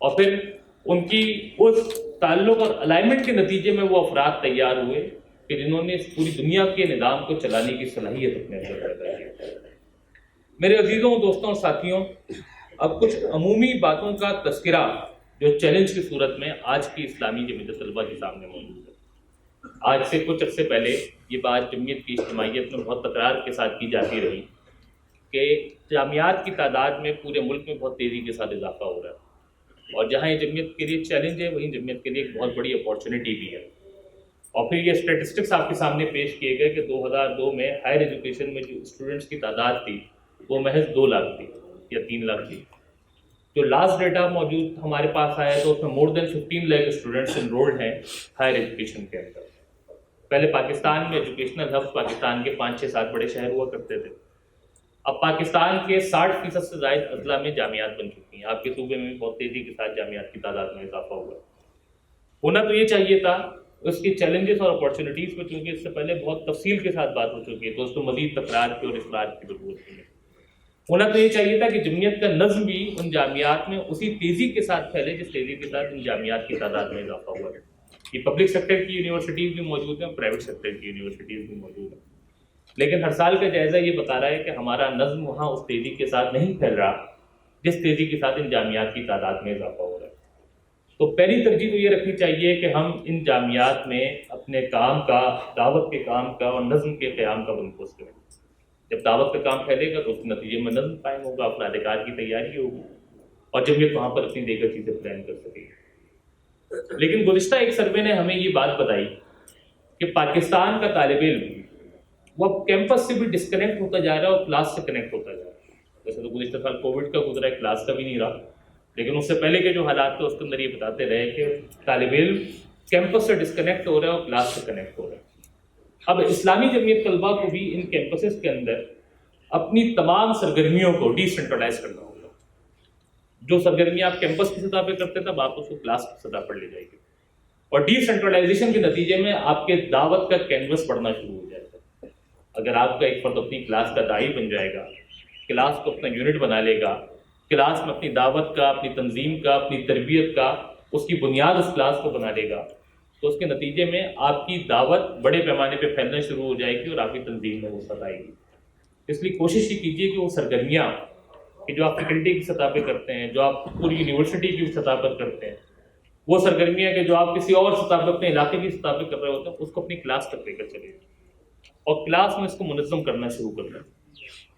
اور پھر ان کی اس تعلق اور الائنمنٹ کے نتیجے میں وہ افراد تیار ہوئے کہ جنہوں نے اس پوری دنیا کے نظام کو چلانے کی صلاحیت اپنے اندر پیدا کی. میرے عزیزوں، دوستوں اور ساتھیوں، اب کچھ عمومی باتوں کا تذکرہ جو چیلنج کی صورت میں آج کی اسلامی جمعیت طلبہ کے سامنے موجود ہے. آج سے کچھ عرصے پہلے یہ بات جمعیت کی اجتماعیت میں بہت تکرار کے ساتھ کی جاتی رہی کہ جامعات کی تعداد میں پورے ملک میں بہت تیزی کے ساتھ اضافہ ہو رہا ہے، اور جہاں یہ جمعیت کے لیے چیلنج ہے وہیں جمعیت کے لیے ایک بہت بڑی اپارچونیٹی بھی ہے. اور پھر یہ اسٹیٹسٹکس آپ کے سامنے پیش کیے گئے کہ 2002 میں ہائر ایجوکیشن میں جو اسٹوڈنٹس کی تعداد تھی وہ محض 2 لاکھ تھی یا 3 لاکھ تھی. جو لاسٹ ڈیٹا موجود ہمارے پاس آیا ہے تو اس میں مور دین 15 لاکھ اسٹوڈنٹس انرولڈ ہیں ہائر ایجوکیشن کے اندر. پہلے پاکستان میں ایجوکیشنل ہب پاکستان کے 5 6 7 بڑے شہر ہوا کرتے تھے. اب پاکستان کے 60% سے زائد اضلاع میں جامعات بن چکی ہیں. آپ کے صوبے میں بھی بہت تیزی کے ساتھ جامعات کی تعداد میں اضافہ ہوا ہے. ہونا تو یہ چاہیے تھا. اس کی چیلنجز اور اپارچونیٹیز پہ چونکہ اس سے پہلے بہت تفصیل کے ساتھ بات ہو چکی ہے تو اس کو مزید تکرار کی اور اصلاح کی ضرورت ہے. ہونا تو یہ چاہیے تھا کہ جمعیت کا نظم بھی ان جامعات میں اسی تیزی کے ساتھ پھیلے جس تیزی کے ساتھ ان جامعات کی تعداد میں اضافہ ہوا ہے. یہ پبلک سیکٹر کی یونیورسٹیز بھی موجود ہیں، پرائیویٹ سیکٹر کی یونیورسٹیز بھی موجود ہیں. لیکن ہر سال کا جائزہ یہ بتا رہا ہے کہ ہمارا نظم وہاں اس تیزی کے ساتھ نہیں پھیل رہا جس تیزی کے ساتھ ان جامعات کی تعداد میں اضافہ ہو رہا ہے. تو پہلی ترجیح تو یہ رکھنی چاہیے کہ ہم ان جامعات میں اپنے کام کا، دعوت کے کام کا اور نظم کے قیام کا بندوبست کریں. جب دعوت کا کام پھیلے گا تو اس کے نتیجے میں نظم قائم ہوگا، افراد کار کی تیاری ہوگی اور جمعیت وہاں پر اپنی دیگر چیزیں پلان کر سکے گی. لیکن گزشتہ ایک سروے نے ہمیں یہ بات بتائی کہ پاکستان کا طالب علم وہ اب کیمپس سے بھی ڈسکنیکٹ ہوتا جا رہا ہے اور کلاس سے کنیکٹ ہوتا جا رہا ہے. ویسے تو گزشتہ سال کووڈ کا گزرا ہے، کلاس کا بھی نہیں رہا، لیکن اس سے پہلے کے جو حالات تھے اس کے اندر یہ بتاتے رہے کہ طالب علم کیمپس سے ڈسکنیکٹ ہو رہا ہے اور کلاس سے کنیکٹ ہو رہا ہے. اب اسلامی جمعیت طلبہ کو بھی ان کیمپسز کے اندر اپنی تمام سرگرمیوں کو ڈی سینٹرلائز کرنا ہوگا. جو سرگرمیاں آپ کیمپس کی سطح پہ کرتے تھے اب آپ اس کو کلاس کی سطح پر لے جائیں گے اور ڈی سینٹرلائزیشن کے نتیجے میں آپ کے دعوت کا کینوس بڑھنا شروع ہو جائے گا. اگر آپ کا ایک فرد اپنی کلاس کا داعی بن جائے گا، کلاس کو اپنا یونٹ بنا لے گا، کلاس میں اپنی دعوت کا، اپنی تنظیم کا، اپنی تربیت کا اس کی بنیاد اس کلاس کو بنا لے گا تو اس کے نتیجے میں آپ کی دعوت بڑے پیمانے پہ پھیلنا شروع ہو جائے گی اور آپ کی تنظیم میں وسعت آئے گی. اس لیے کوشش یہ کیجیے کہ وہ سرگرمیاں کہ جو آپ فیکلٹی کی سطح پہ کرتے ہیں، جو آپ پوری یونیورسٹی کی سطح پر کرتے ہیں، وہ سرگرمیاں کہ جو آپ کسی اور سطح پہ اپنے علاقے کی سطح پہ کر رہے ہوتے ہیں اس کو اپنی کلاس تک لے کر چلیے اور کلاس میں اس کو منظم کرنا شروع کر دیں.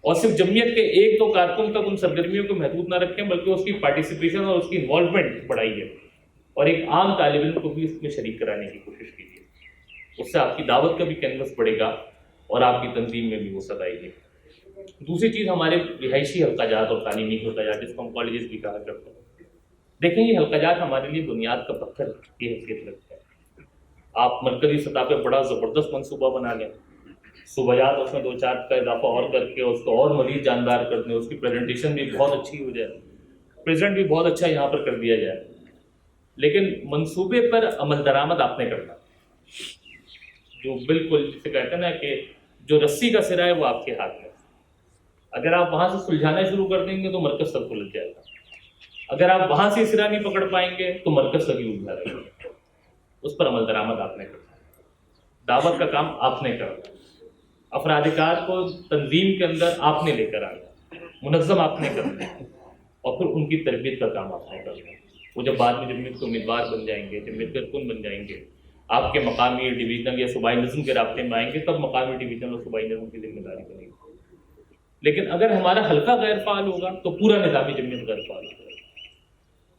اور صرف جمعیت کے 1 2 کارکن تک ان سرگرمیوں کو محدود نہ رکھیں بلکہ اس کی پارٹیسپیشن اور اس کی انوالومنٹ بڑھائیے اور ایک عام طالب علم کو بھی اس میں شریک کرانے کی کوشش کیجیے. اس سے آپ کی دعوت کا بھی کینوس بڑھے گا اور آپ کی تنظیم میں بھی وسعت آئے گی. دوسری چیز ہمارے رہائشی حلقہ جات اور تعلیمی حلقہ جات جس کو ہم کالجز بھی کہا کرتے ہیں. دیکھیں یہ حلقہ جات ہمارے لیے بنیاد کا پتھر کی حیثیت رکھتے ہیں. آپ مرکزی سطح پہ بڑا زبردست منصوبہ بنا لیں، صوبیات اس میں 2 4 کا اضافہ اور کر کے اس کو اور مزید جاندار کر دیں، اس کی پریزنٹیشن بھی بہت اچھی ہو جائے، پریزنٹ بھی بہت اچھا یہاں پر کر دیا جائے. لیکن منصوبے پر عمل درآمد آپ نے کرنا، جو بالکل جسے کہتے ہیں نا کہ جو رسی کا سرا ہے وہ آپ کے ہاتھ میں. اگر آپ وہاں سے سلجھانا شروع کر دیں گے تو مرکز تک الجھ جائے گا. اگر آپ وہاں سے سرا نہیں پکڑ پائیں گے تو مرکز تک ہی الجھا رہے گا. اس پر عمل درآمد آپ نے کرنا، دعوت کا کام آپ نے کرنا، افراد کار کو تنظیم کے اندر آپ نے لے کر آنا، منظم آپ نے کرنا اور پھر ان کی تربیت کا کام آپ نے کرنا. وہ جب بعد میں جمعیت کے امیدوار بن جائیں گے، جمعیت کے رکن بن جائیں گے، آپ کے مقامی ڈویژنل یا صوبائی نظم کے رابطے میں آئیں گے تب مقامی ڈویژن اور صوبائی نظم کی ذمہ داری بنے گی. لیکن اگر ہمارا حلقہ غیر فعال ہوگا تو پورا نظامی جمعیت غیر فعال ہوگا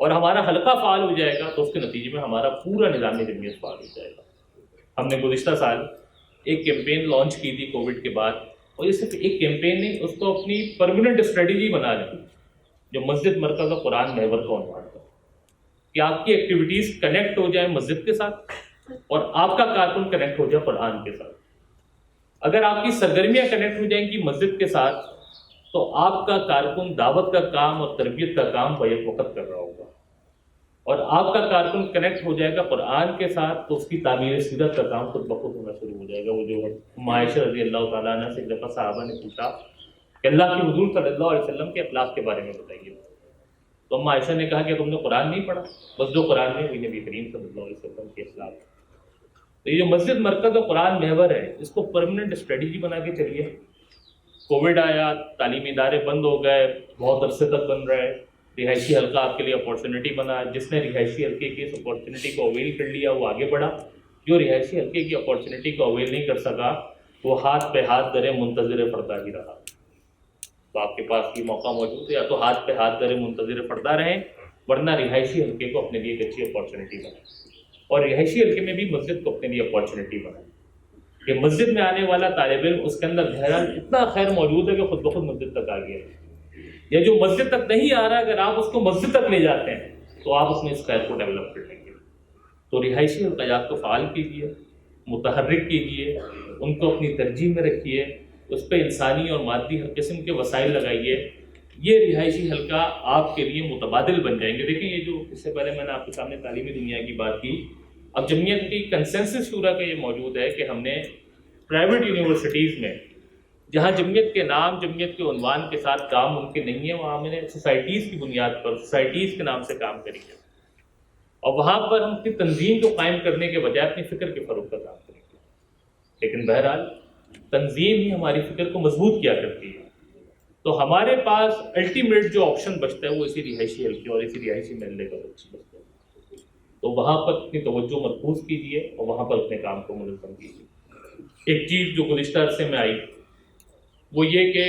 اور ہمارا حلقہ فعال ہو جائے گا تو اس کے نتیجے میں ہمارا پورا نظامی جمعیت فعال ہو جائے گا. ہم نے گزشتہ سال ایک کیمپین لانچ کی تھی کووڈ کے بعد، اور یہ صرف ایک کیمپین نہیں، اس کو اپنی پرماننٹ اسٹریٹجی بنا لیں جو مسجد مرکز اور قرآن محور کا عنوان ہے کہ آپ کی ایکٹیویٹیز کنیکٹ ہو جائیں مسجد کے ساتھ اور آپ کا کارکن کنیکٹ ہو جائے قرآن کے ساتھ. اگر آپ کی سرگرمیاں کنیکٹ ہو جائیں گی مسجد کے ساتھ تو آپ کا کارکن دعوت کا کام اور تربیت کا کام بیک وقت کر رہا ہوگا، اور آپ کا کارکن کنیکٹ ہو جائے گا قرآن کے ساتھ تو اس کی تعمیر سیرت کا کام خود بخود ہونا شروع ہو جائے گا. وہ جو عائشہ رضی اللہ تعالیٰ عنہ سے ایک دفعہ صحابہ نے پوچھا کہ اللہ کے حضور صلی اللہ علیہ وسلم کے اخلاق کے بارے میں بتائیے، تو عائشہ نے کہا کہ تم نے قرآن نہیں پڑھا، بس جو قرآن میں وہی نبی کریم صلی اللہ علیہ وسلم کے اخلاق. تو یہ جو مسجد مرکز اور قرآن محور ہے اس کو پرماننٹ اسٹریٹجی بنا کے چلیے. کووڈ آیا، تعلیمی ادارے بند ہو گئے، بہت عرصے تک بن رہے، رہائشی حلقہ آپ کے لیے اپارچونیٹی بنا. جس نے رہائشی حلقے کی اس اپارچونیٹی کو اویل کر لیا وہ آگے بڑھا، جو رہائشی حلقے کی اپارچونیٹی کو اویل نہیں کر سکا وہ ہاتھ پہ ہاتھ دھرے منتظر پردہ ہی رہا. تو آپ کے پاس یہ موقع موجود ہے، یا تو ہاتھ پہ ہاتھ دھرے منتظر پردہ رہیں ورنہ رہائشی حلقے کو اپنے لیے ایک اچھی اپارچونیٹی بنائیں. اور رہائشی حلقے میں بھی مسجد کو اپنے لیے اپارچونیٹی بنائیں کہ مسجد میں آنے والا طالب علم اس کے اندر بہرحال اتنا خیر موجود ہے کہ خود بخود مسجد تک آ گیا ہے، یا جو مسجد تک نہیں آ رہا اگر آپ اس کو مسجد تک لے جاتے ہیں تو آپ اس میں اس خیر کو ڈیولپ کر لیں گے۔ تو رہائشی حلقات کو فعال کیجیے، متحرک کیجیے، ان کو اپنی ترجیح میں رکھیے، اس پہ انسانی اور مادی ہر قسم کے وسائل لگائیے، یہ رہائشی حلقہ آپ کے لیے متبادل بن جائیں گے۔ دیکھیں یہ جو اس سے پہلے میں نے آپ کے سامنے تعلیمی دنیا کی بات کی، اب جمعیت کی کنسنسس شورا کا یہ موجود ہے کہ ہم نے پرائیویٹ یونیورسٹیز میں جہاں جمعیت کے نام جمعیت کے عنوان کے ساتھ کام ممکن نہیں ہے وہاں ہم نے سوسائٹیز کی بنیاد پر سوسائٹیز کے نام سے کام کریں گے، اور وہاں پر ہم اپنی تنظیم کو قائم کرنے کے بجائے اپنی فکر کے فروغ کا کام کریں گے۔ لیکن بہرحال تنظیم ہی ہماری فکر کو مضبوط کیا کرتی ہے، تو ہمارے پاس الٹیمیٹ جو آپشن بچتا ہے وہ اسی رہائشی حلقے اور اسی رہائشی محلے کا بچتا ہے، تو وہاں پر اپنی توجہ مرکوز کیجیے اور وہاں پر اپنے کام کو منظم کیجیے۔ ایک چیز جو گزشتہ عرصے میں آئی وہ یہ کہ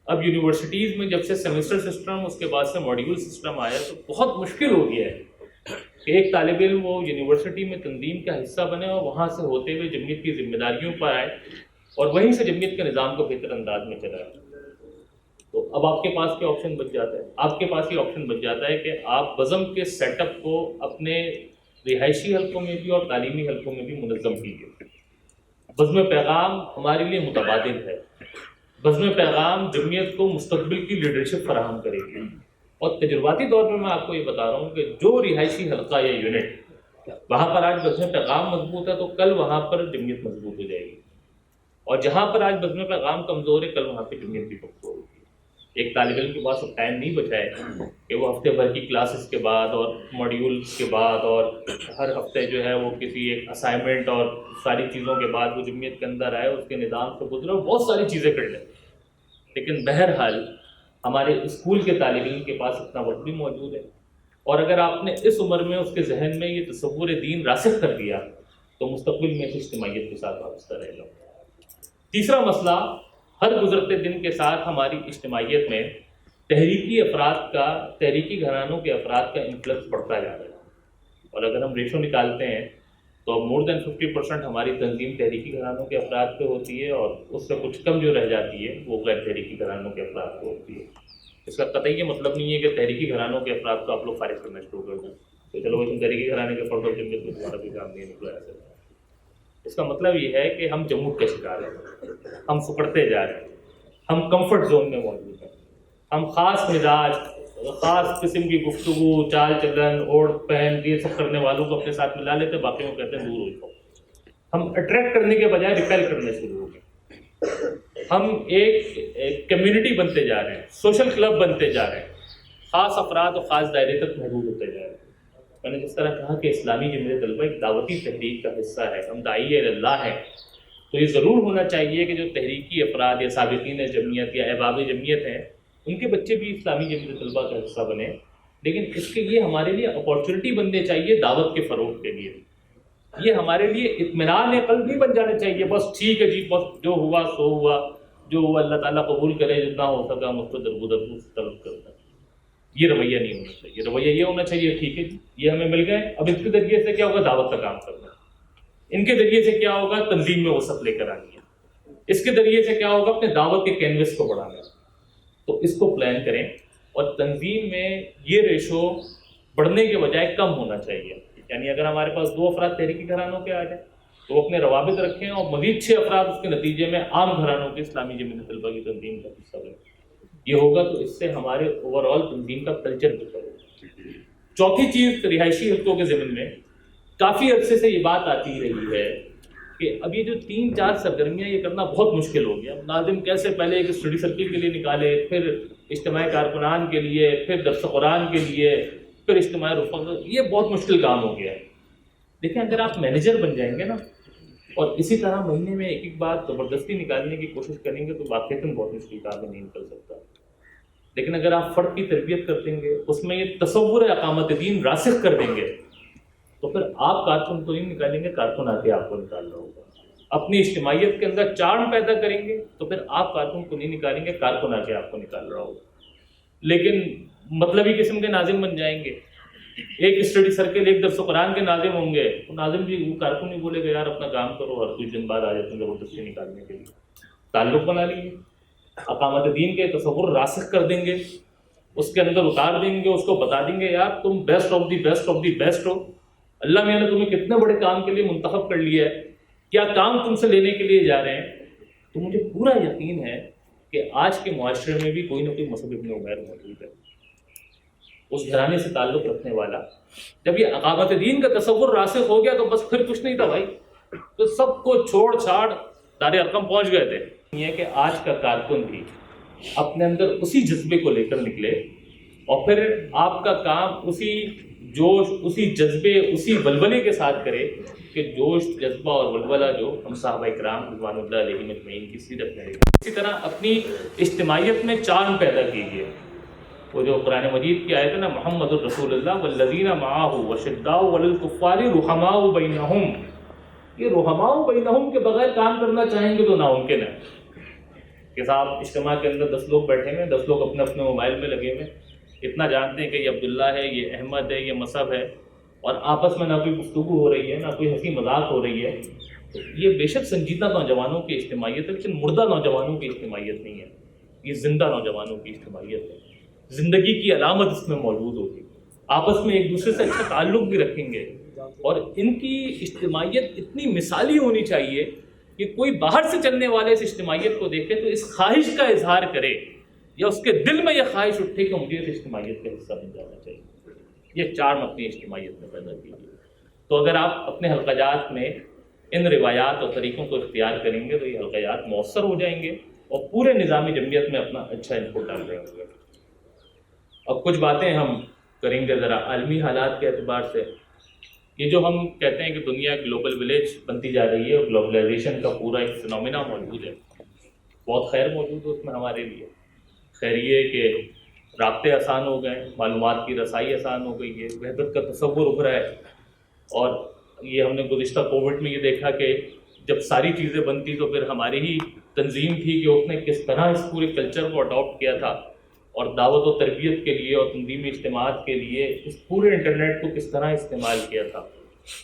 اب یونیورسٹیز میں جب سے سیمسٹر سسٹم اس کے بعد سے ماڈیول سسٹم آیا تو بہت مشکل ہو گیا ہے کہ ایک طالب علم وہ یونیورسٹی میں تنظیم کا حصہ بنے اور وہاں سے ہوتے ہوئے جمعیت کی ذمہ داریوں پر آئے اور وہیں سے جمعیت کے نظام کو بہتر انداز میں چلائے۔ تو اب آپ کے پاس کیا آپشن بچ جاتا ہے؟ آپ کے پاس یہ آپشن بچ جاتا ہے کہ آپ بزم کے سیٹ اپ کو اپنے رہائشی حلقوں میں بھی اور تعلیمی حلقوں میں بھی منظم کیجیے۔ بزم پیغام ہمارے لیے متبادل ہے، بزم پیغام جمعیت کو مستقبل کی لیڈرشپ فراہم کرے گی، اور تجرباتی طور پر میں آپ کو یہ بتا رہا ہوں کہ جو رہائشی حلقہ یا یونٹ وہاں پر آج بزم پیغام مضبوط ہے تو کل وہاں پر جمعیت مضبوط ہو جائے گی، اور جہاں پر آج بزم پیغام کمزور ہے کل وہاں پہ جمعیت بھی کمزور ہوگی۔ ایک طالب علم کے پاس اب ٹائم نہیں بچا ہے کہ وہ ہفتے بھر کی کلاسز کے بعد اور ماڈیولس کے بعد اور ہر ہفتے جو ہے وہ کسی ایک اسائنمنٹ اور ساری چیزوں کے بعد وہ جمعیت کے اندر آئے، اس کے نظام سے گزرے اور بہت ساری چیزیں کر لیں۔ لیکن بہرحال ہمارے اسکول کے طالب علم کے پاس اتنا وقت بھی موجود ہے، اور اگر آپ نے اس عمر میں اس کے ذہن میں یہ تصور دین راسخ کر دیا تو مستقبل میں اس اجتماعیت کے ساتھ وابستہ رہے گا۔ تیسرا مسئلہ، ہر گزرتے دن کے ساتھ ہماری اجتماعیت میں تحریکی گھرانوں کے افراد کا انفلکس بڑھتا جا رہا ہے، اور اگر ہم ریشو نکالتے ہیں تو اب مور دین 50% ہماری تنظیم تحریکی گھرانوں کے افراد پہ ہوتی ہے، اور اس سے کچھ کم جو رہ جاتی ہے وہ غیر تحریکی گھرانوں کے افراد پہ ہوتی ہے۔ اس کا قطعی یہ مطلب نہیں ہے کہ تحریکی گھرانوں کے افراد کو آپ لوگ فارغ کرنا شروع کر دیں تو چلو تم تحریکی گھرانے کے فرد جمعیت میں تمہارا بھی کام نہیں نکلا ہے۔ اس کا مطلب یہ ہے کہ ہم جمود کا شکار ہیں، ہم سکڑتے جا رہے ہیں، ہم کمفرٹ زون میں موجود ہیں، ہم خاص مزاج، خاص قسم کی گفتگو، چال چلن، اوڑھ پہن یہ سب کرنے والوں کو اپنے ساتھ ملا لیتے ہیں، باقی وہ کہتے ہیں دور ہو جاؤ۔ ہم اٹریکٹ کرنے کے بجائے ریپیل کرنے شروع ہو گئے، ہم ایک کمیونٹی بنتے جا رہے ہیں، سوشل کلب بنتے جا رہے ہیں، خاص افراد اور خاص دائرے تک محدود ہوتے جا رہے ہیں۔ میں نے جس طرح کہا کہ اسلامی جمعیت طلبہ ایک دعوتی تحریک کا حصہ ہے، ہم داعی اللہ ہیں، تو یہ ضرور ہونا چاہیے کہ جو تحریکی افراد یا سابقین جمعیت یا احباب جمعیت ہیں ان کے بچے بھی اسلامی جمعیت طلبہ کا حصہ بنے، لیکن اس کے لیے ہمارے لیے اپارچونیٹی بننے چاہیے دعوت کے فروغ کے لیے۔ یہ ہمارے لیے اطمینان قلب نہیں بن جانے چاہیے بس ٹھیک ہے جی بس جو ہوا سو ہوا، جو ہوا اللہ تعالیٰ قبول کرے، جتنا ہو سکا مجھ کو درگزر طلب کرتا ہے۔ یہ رویہ نہیں ہونا چاہیے، رویہ یہ ہونا چاہیے ٹھیک ہے جی یہ ہمیں مل گئے، اب اس کے ذریعے سے کیا ہوگا؟ دعوت کا کام کرنا، ان کے ذریعے سے کیا ہوگا؟ تنظیم میں وسعت لے کر آنی ہے، اس کے ذریعے سے کیا ہوگا؟ اپنے دعوت کے کینوس کو بڑھانا۔ تو اس کو پلان کریں، اور تنظیم میں یہ ریشو بڑھنے کے بجائے کم ہونا چاہیے۔ یعنی اگر ہمارے پاس 2 افراد تحریکی گھرانوں کے آ جائیں تو وہ اپنے روابط رکھیں، اور مزید 6 افراد اس کے نتیجے میں عام گھرانوں کے اسلامی جمعیت طلبہ کی تنظیم کا حصہ بنے۔ یہ ہوگا تو اس سے ہمارے اوور آل تنظیم کا کلچر بہتر ہوگا۔ چوتھی چیز، رہائشی حلقوں کے ضمن میں کافی عرصے سے یہ بات آتی رہی ہے کہ اب یہ جو 3-4 سرگرمیاں یہ کرنا بہت مشکل ہو گیا۔ ناظم کیسے پہلے ایک اسٹڈی سرکل کے لیے نکالے، پھر اجتماع کارکنان کے لیے، پھر درس قرآن کے لیے، پھر اجتماع رفقا، یہ بہت مشکل کام ہو گیا ہے۔ لیکن اگر آپ مینیجر بن جائیں گے نا اور اسی طرح مہینے میں ایک بات زبردستی نکالنے کی کوشش کریں گے تو واقعتاً بہت مشکل کام نہیں نکل سکتا۔ لیکن اگر آپ فرد کی تربیت کر دیں گے، اس میں یہ تصور اقامت دین راسخ کر دیں گے، تو پھر آپ کارکن تو نہیں نکالیں گے، کارکن آ کے آپ کو نکالنا ہوگا۔ اپنی اجتماعیت کے اندر چارم پیدا کریں گے تو پھر آپ کارکن کو نہیں نکالیں گے، کارکن آ کے آپ کو نکال رہا ہوگا۔ لیکن مطلبی قسم کے ناظم بن جائیں گے ایک اسٹڈی سرکل ایک درس قرآن کے ناظم ہوں گے، تو ناظم بھی وہ کارکن نہیں بولے گا یار اپنا کام کرو، اور کچھ دن بعد آ جاتے ہیں زبردستی نکالنے کے لیے. تعلق بنا لیے، اقامت دین کے تصور راسخ کر دیں گے، اس کے اندر اتار دیں گے، اس کو بتا دیں گے یار تم best of the best of the best ہو. اللہ میاں نے تمہیں کتنے بڑے کام کے لیے منتخب کر لیا ہے، کیا کام تم سے لینے کے لیے جا رہے ہیں. تو مجھے پورا یقین ہے کہ آج کے معاشرے میں بھی کوئی نہ کوئی مصعب ابن عمیر موجود ہے، اس گھرانے سے تعلق رکھنے والا. جب یہ اقامت دین کا تصور راسخ ہو گیا تو بس پھر کچھ نہیں تھا بھائی، تو سب کو چھوڑ چھاڑ دار ارقم پہنچ گئے تھے. یہ کہ آج کا کارکن بھی اپنے اندر اسی جذبے کو لے کر نکلے، اور پھر آپ کا کام اسی جوش، اسی جذبے، اسی ولولے کے ساتھ کرے کہ جوش، جذبہ اور ولولہ جو ہم صحابہ کرام رضوان اللہ علیہم اجمعین کی سیرت میں ہے. اسی طرح اپنی اجتماعیت میں چاند پیدا کیجیے. وہ جو قرآن مجید کی آیت ہے نا، محمد الرسول اللہ والذین معہ وشداء علی الکفار رحماء بینہم، یہ رحماء بینہم کے بغیر کام کرنا چاہیں گے تو ناممکن ہے کہ صاحب اجتماع کے اندر 10 لوگ بیٹھے ہیں، 10 لوگ اپنے اپنے موبائل میں لگے ہوئے، اتنا جانتے ہیں کہ یہ عبداللہ ہے، یہ احمد ہے، یہ مصعب ہے، اور آپس میں نہ کوئی گفتگو ہو رہی ہے، نہ کوئی ہنسی مذاق ہو رہی ہے. تو یہ بے شک سنجیدہ نوجوانوں کی اجتماعیت ہے، لیکن مردہ نوجوانوں کی اجتماعیت نہیں ہے، یہ زندہ نوجوانوں کی اجتماعیت ہے. زندگی کی علامت اس میں موجود ہوگی، آپس میں ایک دوسرے سے اچھا تعلق بھی رکھیں گے، اور ان کی اجتماعیت اتنی مثالی ہونی چاہیے کہ کوئی باہر سے چلنے والے اس اجتماعیت کو دیکھے تو اس خواہش کا اظہار کرے، یا اس کے دل میں یہ خواہش اٹھے کہ مجھے اس اجتماعیت کا حصہ بن جانا چاہیے. یہ 4 اپنی اجتماعیت میں پیدا کیجیے. تو اگر آپ اپنے حلقہ جات میں ان روایات اور طریقوں کو اختیار کریں گے تو یہ حلقہ جات مؤثر ہو جائیں گے اور پورے نظام جمعیت میں اپنا اچھا انپٹ ڈال رہے ہوں گے. اب کچھ باتیں ہم کریں گے ذرا عالمی حالات کے اعتبار سے. یہ جو ہم کہتے ہیں کہ دنیا گلوبل ولیج بنتی جا رہی ہے اور گلوبلائزیشن کا پورا ایک فنومینا موجود ہے، بہت خیر موجود ہے اس میں ہمارے لیے. خیر یہ کہ رابطے آسان ہو گئے، معلومات کی رسائی آسان ہو گئی ہے، وحدت کا تصور ابھرا ہے. اور یہ ہم نے گزشتہ کووڈ میں یہ دیکھا کہ جب ساری چیزیں بنتی تو پھر ہماری ہی تنظیم تھی کہ اس نے کس طرح اس پورے کلچر کو اڈاپٹ کیا تھا، اور دعوت و تربیت کے لیے اور تنظیمی اجتماعات کے لیے اس پورے انٹرنیٹ کو کس طرح استعمال کیا تھا.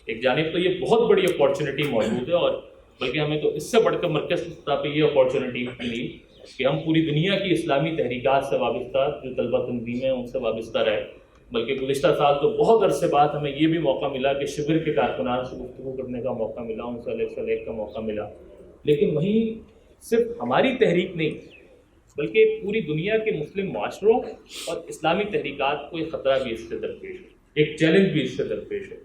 ایک جانب تو یہ بہت بڑی اپارچونیٹی موجود ہے، اور بلکہ ہمیں تو اس سے بڑھ کر مرکز کی سطح پہ یہ اپارچونیٹی ملی کہ ہم پوری دنیا کی اسلامی تحریکات سے وابستہ جو طلبہ تنظیمیں ہیں ان سے وابستہ رہے. بلکہ گزشتہ سال تو بہت عرصے بعد ہمیں یہ بھی موقع ملا کہ شبر کے کارکنان سے گفتگو کرنے کا موقع ملا، ان سے علیہ کا موقع ملا. لیکن وہیں صرف ہماری تحریک نہیں بلکہ پوری دنیا کے مسلم معاشروں اور اسلامی تحریکات کو ایک خطرہ بھی اس سے درپیش ہے، ایک چیلنج بھی اس سے درپیش ہے،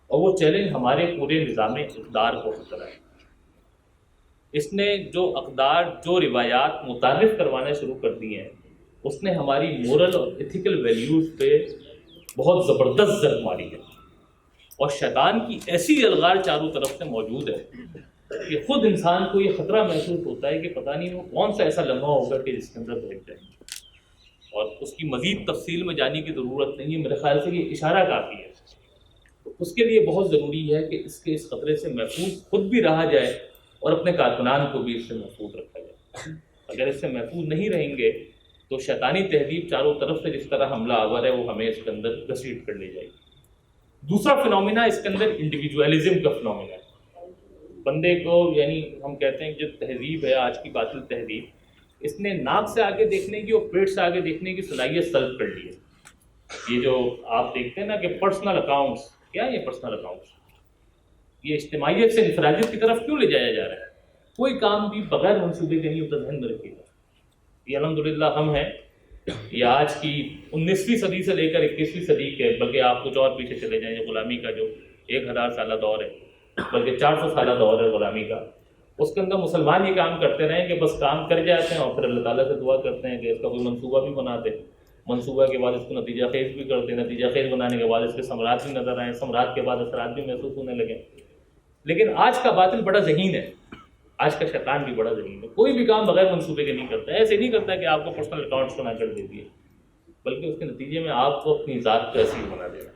اور وہ چیلنج ہمارے پورے نظام اقدار کو خطرہ ہے. اس نے جو اقدار، جو روایات متعارف کروانا شروع کر دی ہیں، اس نے ہماری مورل اور ایتھیکل ویلیوز پہ بہت زبردست ضرب ماری ہے. اور شیطان کی ایسی الغار چاروں طرف سے موجود ہے کہ خود انسان کو یہ خطرہ محسوس ہوتا ہے کہ پتہ نہیں وہ کون سا ایسا لمحہ ہوگا کہ جس کے اندر بہک جائیں گے. اور اس کی مزید تفصیل میں جانے کی ضرورت نہیں ہے، میرے خیال سے یہ اشارہ کافی ہے. تو اس کے لیے بہت ضروری ہے کہ اس کے اس خطرے سے محفوظ خود بھی رہا جائے اور اپنے کارکنان کو بھی اس سے محفوظ رکھا جائے. اگر اس سے محفوظ نہیں رہیں گے تو شیطانی تہذیب چاروں طرف سے جس طرح حملہ آور ہے وہ ہمیں اس کے اندر گھسیٹ کر لے جائے گی. دوسرا فنومینا اس کے اندر انڈیویجولزم کا فنومینا ہے. بندے کو، یعنی ہم کہتے ہیں کہ جو تہذیب ہے آج کی باطل تہذیب، اس نے ناک سے آگے دیکھنے کی اور پیٹ سے آگے دیکھنے کی صلاحیت سلب کر لی ہے. یہ جو آپ دیکھتے ہیں نا کہ پرسنل اکاؤنٹس، کیا ہے یہ پرسنل اکاؤنٹس؟ یہ اجتماعیت سے انفرادیت کی طرف کیوں لے جایا جا رہا ہے؟ کوئی کام بھی بغیر منصوبے کے نہیں ہوتا، ذہن میں رکھیے گا. یہ الحمدللہ ہم ہیں، یہ آج کی 19ویں صدی سے لے کر 21ویں صدی کے، بلکہ آپ کچھ اور پیچھے چلے جائیں، یہ غلامی کا جو 1000 سالہ دور ہے، بلکہ 400 سالہ دور ہے غلامی کا، اس کے اندر مسلمان یہ کام کرتے رہے کہ بس کام کر جاتے ہیں اور پھر اللہ تعالیٰ سے دعا کرتے ہیں کہ اس کا کوئی منصوبہ بھی بناتے، منصوبہ کے بعد اس کو نتیجہ خیز بھی کرتے، نتیجہ خیز بنانے کے بعد اس کے ثمرات بھی نظر آئیں، ثمرات کے بعد اثرات بھی محسوس ہونے لگے. لیکن آج کا باطل بڑا ذہین ہے، آج کا شیطان بھی بڑا ذہین ہے. کوئی بھی کام بغیر منصوبے کے نہیں کرتا ہے. ایسے نہیں کرتا کہ آپ کو پرسنل اکاؤنٹس بنا کر دے دیے، بلکہ اس کے نتیجے میں آپ کو اپنی ذات کا اسیر بنا دینا،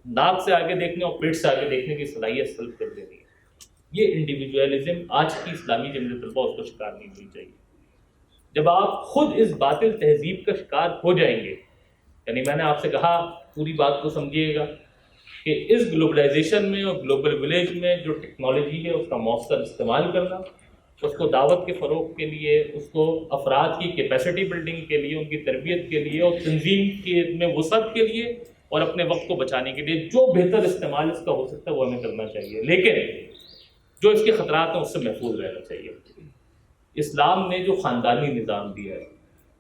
ناک سے آگے دیکھنے اور پیٹ سے آگے دیکھنے کی صلاحیت سلب کر دینی ہے. یہ انڈیویجولزم آج کی اسلامی جمعیت طلبہ اس کو شکار نہیں ہونی چاہیے. جب آپ خود اس باطل تہذیب کا شکار ہو جائیں گے، یعنی میں نے آپ سے کہا پوری بات کو سمجھیے گا کہ اس گلوبلائزیشن میں اور گلوبل ولیج میں جو ٹیکنالوجی ہے اس کا مؤثر استعمال کرنا، اس کو دعوت کے فروغ کے لیے، اس کو افراد کی کیپیسٹی بلڈنگ کے لیے، ان کی تربیت کے لیے اور تنظیم کے میں وسعت کے لیے اور اپنے وقت کو بچانے کے لیے جو بہتر استعمال اس کا ہو سکتا ہے وہ ہمیں کرنا چاہیے، لیکن جو اس کے خطرات ہیں اس سے محفوظ رہنا چاہیے۔ اسلام نے جو خاندانی نظام دیا ہے،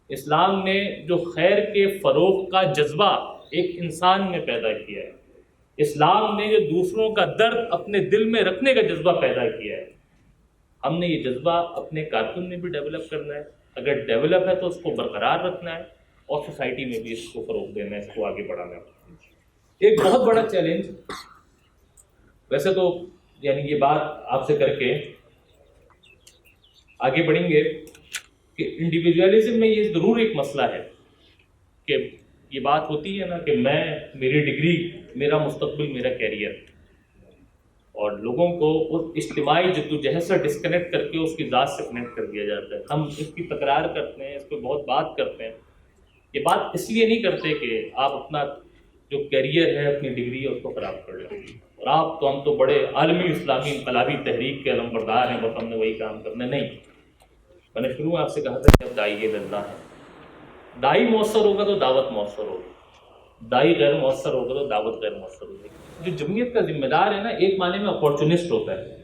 اسلام نے جو خیر کے فروغ کا جذبہ ایک انسان میں پیدا کیا ہے، اسلام نے جو دوسروں کا درد اپنے دل میں رکھنے کا جذبہ پیدا کیا ہے، ہم نے یہ جذبہ اپنے کارکن میں بھی ڈیولپ کرنا ہے، اگر ڈیولپ ہے تو اس کو برقرار رکھنا ہے اور سوسائٹی میں بھی اس کو فروغ دینا ہے، اس کو آگے بڑھانا ہے۔ ایک بہت بڑا چیلنج، ویسے تو یعنی یہ بات آپ سے کر کے آگے بڑھیں گے کہ انڈیویجولزم میں یہ ضرور ایک مسئلہ ہے کہ یہ بات ہوتی ہے نا کہ میری ڈگری، میرا مستقبل، میرا کیریئر، اور لوگوں کو اس اجتماعی جدوجہد سے ڈسکنیکٹ کر کے اس کی ذات سے کنیکٹ کر دیا جاتا ہے۔ ہم اس کی تکرار کرتے ہیں، اس پہ بہت بات کرتے ہیں۔ یہ بات اس لیے نہیں کرتے کہ آپ اپنا جو کیریئر ہے، اپنی ڈگری ہے، اس کو خراب کر لیں، اور ہم تو بڑے عالمی اسلامی انقلابی تحریک کے علمبردار ہیں، بس ہم نے وہی کام کرنا ہے۔ نہیں، میں نے شروع میں آپ سے کہا تھا کہ اب داعی اللہ ہے، داعی مؤثر ہوگا تو دعوت مؤثر ہوگی، داعی غیر مؤثر ہوگا تو دعوت غیر مؤثر ہوگی۔ جو جمعیت کا ذمہ دار ہے نا، ایک معنی میں اپورچونسٹ ہوتا ہے،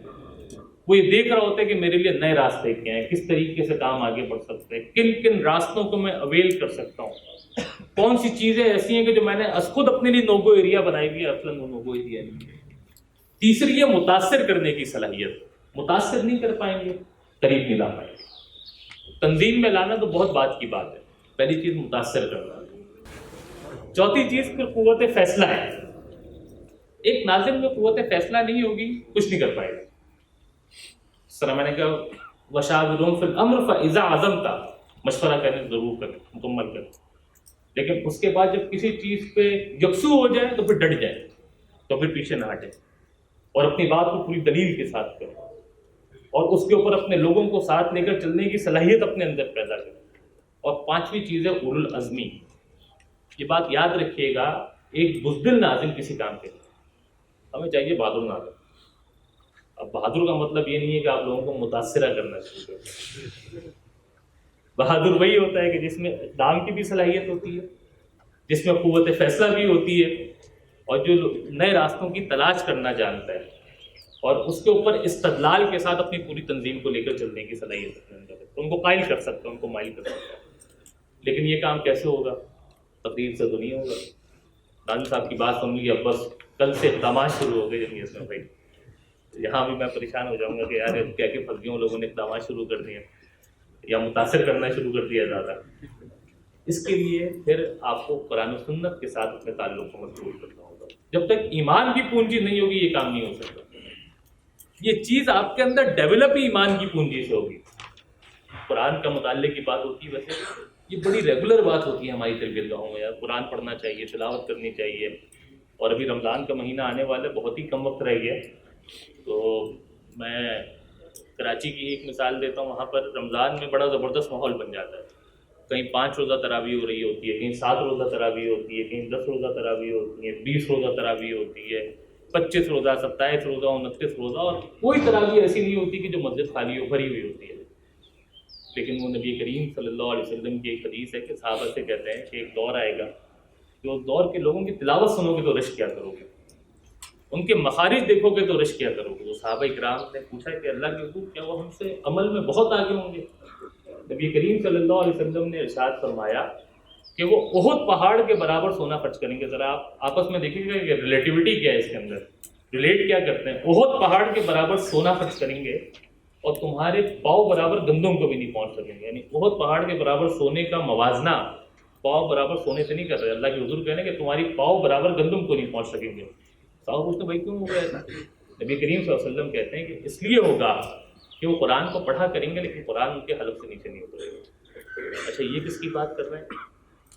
وہ یہ دیکھ رہا ہوتا ہے کہ میرے لیے نئے راستے کیا ہیں، کس طریقے سے کام آگے بڑھ سکتے ہیں، کن کن راستوں کو میں اویل کر سکتا ہوں، کون سی چیزیں ایسی ہیں کہ جو میں نے خود اپنے لیے نوگو ایریا بنائی ہوئی ہے، اصلاً وہ نوگو ایریا نہیں ہے۔ تیسری ہے متاثر کرنے کی صلاحیت، متاثر نہیں کر پائیں گے، قریب نہیں لا پائیں گے۔ تنظیم میں لانا تو بہت بات کی بات ہے، پہلی چیز متاثر کرنا۔ چوتھی چیز پھر قوت فیصلہ ہے۔ ایک ناظم میں قوت فیصلہ نہیں ہوگی، کچھ نہیں کر پائے گا۔ اس طرح میں نے کہا وَشَاوِرْهُمْ فِي الْأَمْرِ فَإِذَا عَزَمْتَ، مشورہ کریں ضرور کریں، مکمل کریں، لیکن اس کے بعد جب کسی چیز پہ یکسو ہو جائے تو پھر ڈٹ جائے، تو پھر پیچھے نہ ہٹے اور اپنی بات کو پوری دلیل کے ساتھ کریں اور اس کے اوپر اپنے لوگوں کو ساتھ لے کر چلنے کی صلاحیت اپنے اندر پیدا کریں۔ اور پانچویں چیز ہے اولو العزمی۔ یہ بات یاد رکھیے گا، ایک بزدل ناظم کسی کام کے لیے، ہمیں چاہیے بہادر ناظم۔ اب بہادر کا مطلب یہ نہیں ہے کہ آپ لوگوں کو متاثرہ کرنا شروع کریں۔ بہادر وہی ہوتا ہے کہ جس میں اقدام کی بھی صلاحیت ہوتی ہے، جس میں قوت فیصلہ بھی ہوتی ہے، اور جو نئے راستوں کی تلاش کرنا جانتا ہے اور اس کے اوپر استدلال کے ساتھ اپنی پوری تنظیم کو لے کر چلنے کی صلاحیت اپنے اندر ہے، تو ان کو قائل کر سکتا ہے، ان کو مائل کر سکتا ہے۔ لیکن یہ کام کیسے ہوگا؟ تقدیر سے تو نہیں ہوگا۔ ناظم صاحب کی بات سن لی، اب بس کل سے اقدامات شروع ہو گئے جمعیت میں، بھائی یہاں بھی میں پریشان ہو جاؤں گا کہ یار کیا کہ پھنس گئے، لوگوں نے اقدامات شروع کر دیے یا متاثر کرنا شروع کر دیا زیادہ۔ اس کے لیے پھر آپ کو قرآن و سنت کے ساتھ اپنے تعلق کو مضبوط کرنا ہوگا۔ جب تک ایمان کی پونجی نہیں ہوگی یہ کام نہیں ہو سکتا۔ یہ چیز آپ کے اندر ڈیولپ ہی ایمان کی پونجی سے ہوگی۔ قرآن کا مطالعے کی بات ہوتی ہے، ویسے یہ بڑی ریگولر بات ہوتی ہے ہماری تربیت گاہوں میں، یار قرآن پڑھنا چاہیے، تلاوت کرنی چاہیے، اور ابھی رمضان کا مہینہ آنے والا ہے، بہت ہی کم وقت رہ گیا، تو میں کراچی کی ایک مثال دیتا ہوں۔ وہاں پر رمضان میں بڑا زبردست ماحول بن جاتا ہے، کہیں 5 روزہ تراویح ہو رہی ہوتی ہے، کہیں 7 روزہ تراویح ہوتی ہے، کہیں 10 روزہ تراویح ہوتی ہے، 20 روزہ تراویح ہوتی ہے، 25 روزہ، 27 روزہ، 29 روزہ، اور کوئی تراویح ایسی نہیں ہوتی کہ جو مسجد خالی ہو، بھری ہوئی ہوتی ہے۔ لیکن وہ نبی کریم صلی اللہ علیہ وسلم کی ایک حدیث ہے کہ صحابہ سے کہتے ہیں کہ ایک دور آئے گا کہ اس دور کے لوگوں کی تلاوت سنو گے تو رشک کیا کرو گے، ان کے مخارج دیکھو گے تو رشک کیا کرو گے۔ وہ صحابہ اکرام نے پوچھا کہ اللہ کے حضور کیا وہ ہم سے عمل میں بہت آگے ہوں گے؟ نبی کریم صلی اللہ علیہ وسلم نے ارشاد فرمایا کہ وہ احد پہاڑ کے برابر سونا خرچ کریں گے۔ ذرا آپ آپس میں دیکھیں گے کہ ریلیٹیوٹی کیا ہے اس کے اندر، ریلیٹ کیا کرتے ہیں۔ احد پہاڑ کے برابر سونا خرچ کریں گے اور تمہارے پاؤں برابر گندم کو بھی نہیں پہنچ سکیں گے۔ یعنی احد پہاڑ کے برابر سونے کا موازنہ پاؤں برابر سونے سے نہیں کر رہے، اللہ کے حضور کہہ رہے ہیں کہ تمہاری پاؤں برابر گندم کو نہیں پہنچ سکیں گے۔ صاحب پوچھتے بھائی کیوں ہوگا ایسا؟ نبی کریم صلی اللہ علیہ وسلم کہتے ہیں کہ اس لیے ہوگا کہ وہ قرآن کو پڑھا کریں گے لیکن قرآن ان کے حلق سے نیچے نہیں اترے گا۔ اچھا یہ کس کی بات کر رہے ہیں؟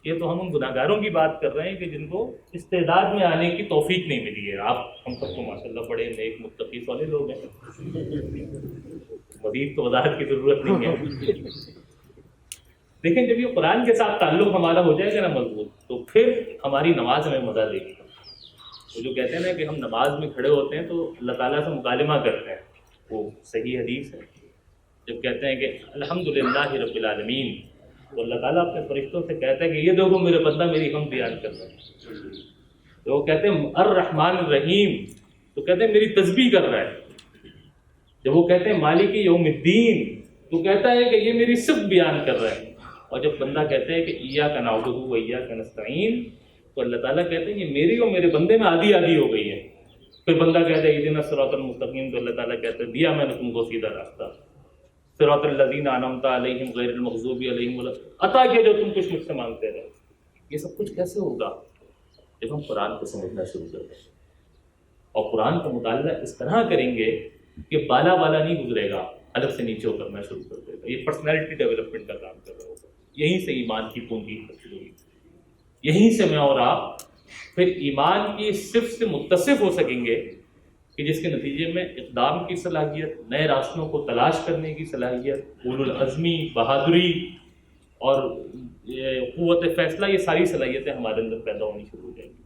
یہ تو ہم ان گناہ گاروں کی بات کر رہے ہیں کہ جن کو استعداد میں آنے کی توفیق نہیں ملی ہے۔ آپ ہم سب کو ماشاءاللہ بڑے نیک متقی والے لوگ ہیں، مزید تو وضاحت کی ضرورت نہیں ہے۔ دیکھیں جب یہ قرآن کے ساتھ تعلق ہمارا ہو جائے گا نا مضبوط، تو پھر ہماری نماز ہمیں مزہ دے گی. وہ جو کہتے ہیں نا کہ ہم نماز میں کھڑے ہوتے ہیں تو اللہ تعالیٰ سے مکالمہ کرتے ہیں، وہ صحیح حدیث ہے. جب کہتے ہیں کہ الحمدللہ رب العالمین، تو اللہ تعالیٰ اپنے فرشتوں سے کہتا ہے کہ یہ دیکھو میرے بندہ میری حمد بیان کر رہا ہے. تو وہ کہتے ہیں الرحمن الرحیم، تو کہتے ہیں میری تسبیح کر رہا ہے. جب وہ کہتے ہیں مالک یوم الدین، تو کہتا ہے کہ یہ میری صفت بیان کر رہا ہے. اور جب بندہ کہتے ہیں کہ ایاک نعبد و ایاک نستعین، تو اللہ تعالیٰ کہتے ہیں یہ میری اور میرے بندے میں آدھی آدھی ہو گئی ہے. پھر بندہ کہتا ہے اہدنا الصراط المستقیم، تو اللہ تعالیٰ کہتے ہیں دیا میں نے تم کو سیدھا راستہ، صراط الذین انعمت علیہم غیر المغضوب علیہم ولا، عطا کیا جو تم کچھ مجھ سے مانگتے رہے. یہ سب کچھ کیسے ہوگا؟ جب ہم قرآن کو سمجھنا شروع کر دیں اور قرآن کا مطالعہ اس طرح کریں گے کہ بالا بالا نہیں گزرے گا، الگ سے نیچے اترنا شروع کر دے گا. یہ پرسنالٹی ڈیولپمنٹ کا کام کر رہا ہوگا. یہیں سے ایمان کی پونجی شروع ہوئی. یہیں سے میں اور آپ پھر ایمان کی صرف سے متصف ہو سکیں گے کہ جس کے نتیجے میں اقدام کی صلاحیت، نئے راستوں کو تلاش کرنے کی صلاحیت، اولو العزمی، بہادری اور قوت فیصلہ، یہ ساری صلاحیتیں ہمارے اندر پیدا ہونی شروع ہو جائیں گی.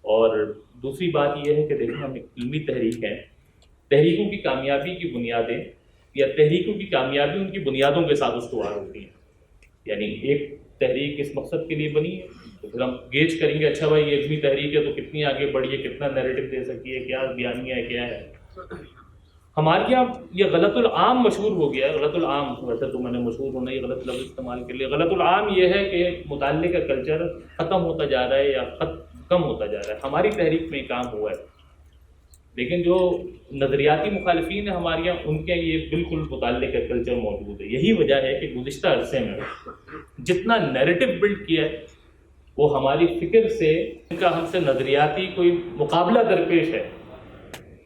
اور دوسری بات یہ ہے کہ دیکھیں ہم ایک علمی تحریک ہیں. تحریکوں کی کامیابی کی بنیادیں یا تحریکوں کی کامیابی ان کی بنیادوں کے ساتھ استوار ہوتی ہیں. یعنی ایک تحریک اس مقصد کے لیے بنی ہے تو پھر ہم گیج کریں گے اچھا بھائی یہ علمی تحریک ہے تو کتنی آگے بڑھی ہے، کتنا نیریٹو دے سکی ہے، کیا بیانیہ ہے، کیا ہے. ہمارے یہاں یہ غلط العام مشہور ہو گیا ہے. غلط العام، ویسے تو میں نے مشہور ہونا یہ غلط لفظ استعمال کر لیا. غلط العام یہ ہے کہ مطالعے کا کلچر ختم ہوتا جا رہا ہے یا کم ہوتا جا رہا ہے. ہماری تحریک میں کام ہوا ہے، لیکن جو نظریاتی مخالفین ہیں ہمارے یہاں ان کے یہ بالکل مطالعے کا کلچر موجود ہے. یہی وجہ ہے کہ گزشتہ عرصے میں جتنا نیریٹو بلڈ کیا ہے وہ ہماری فکر سے، ان کا ہم سے نظریاتی کوئی مقابلہ درپیش ہے.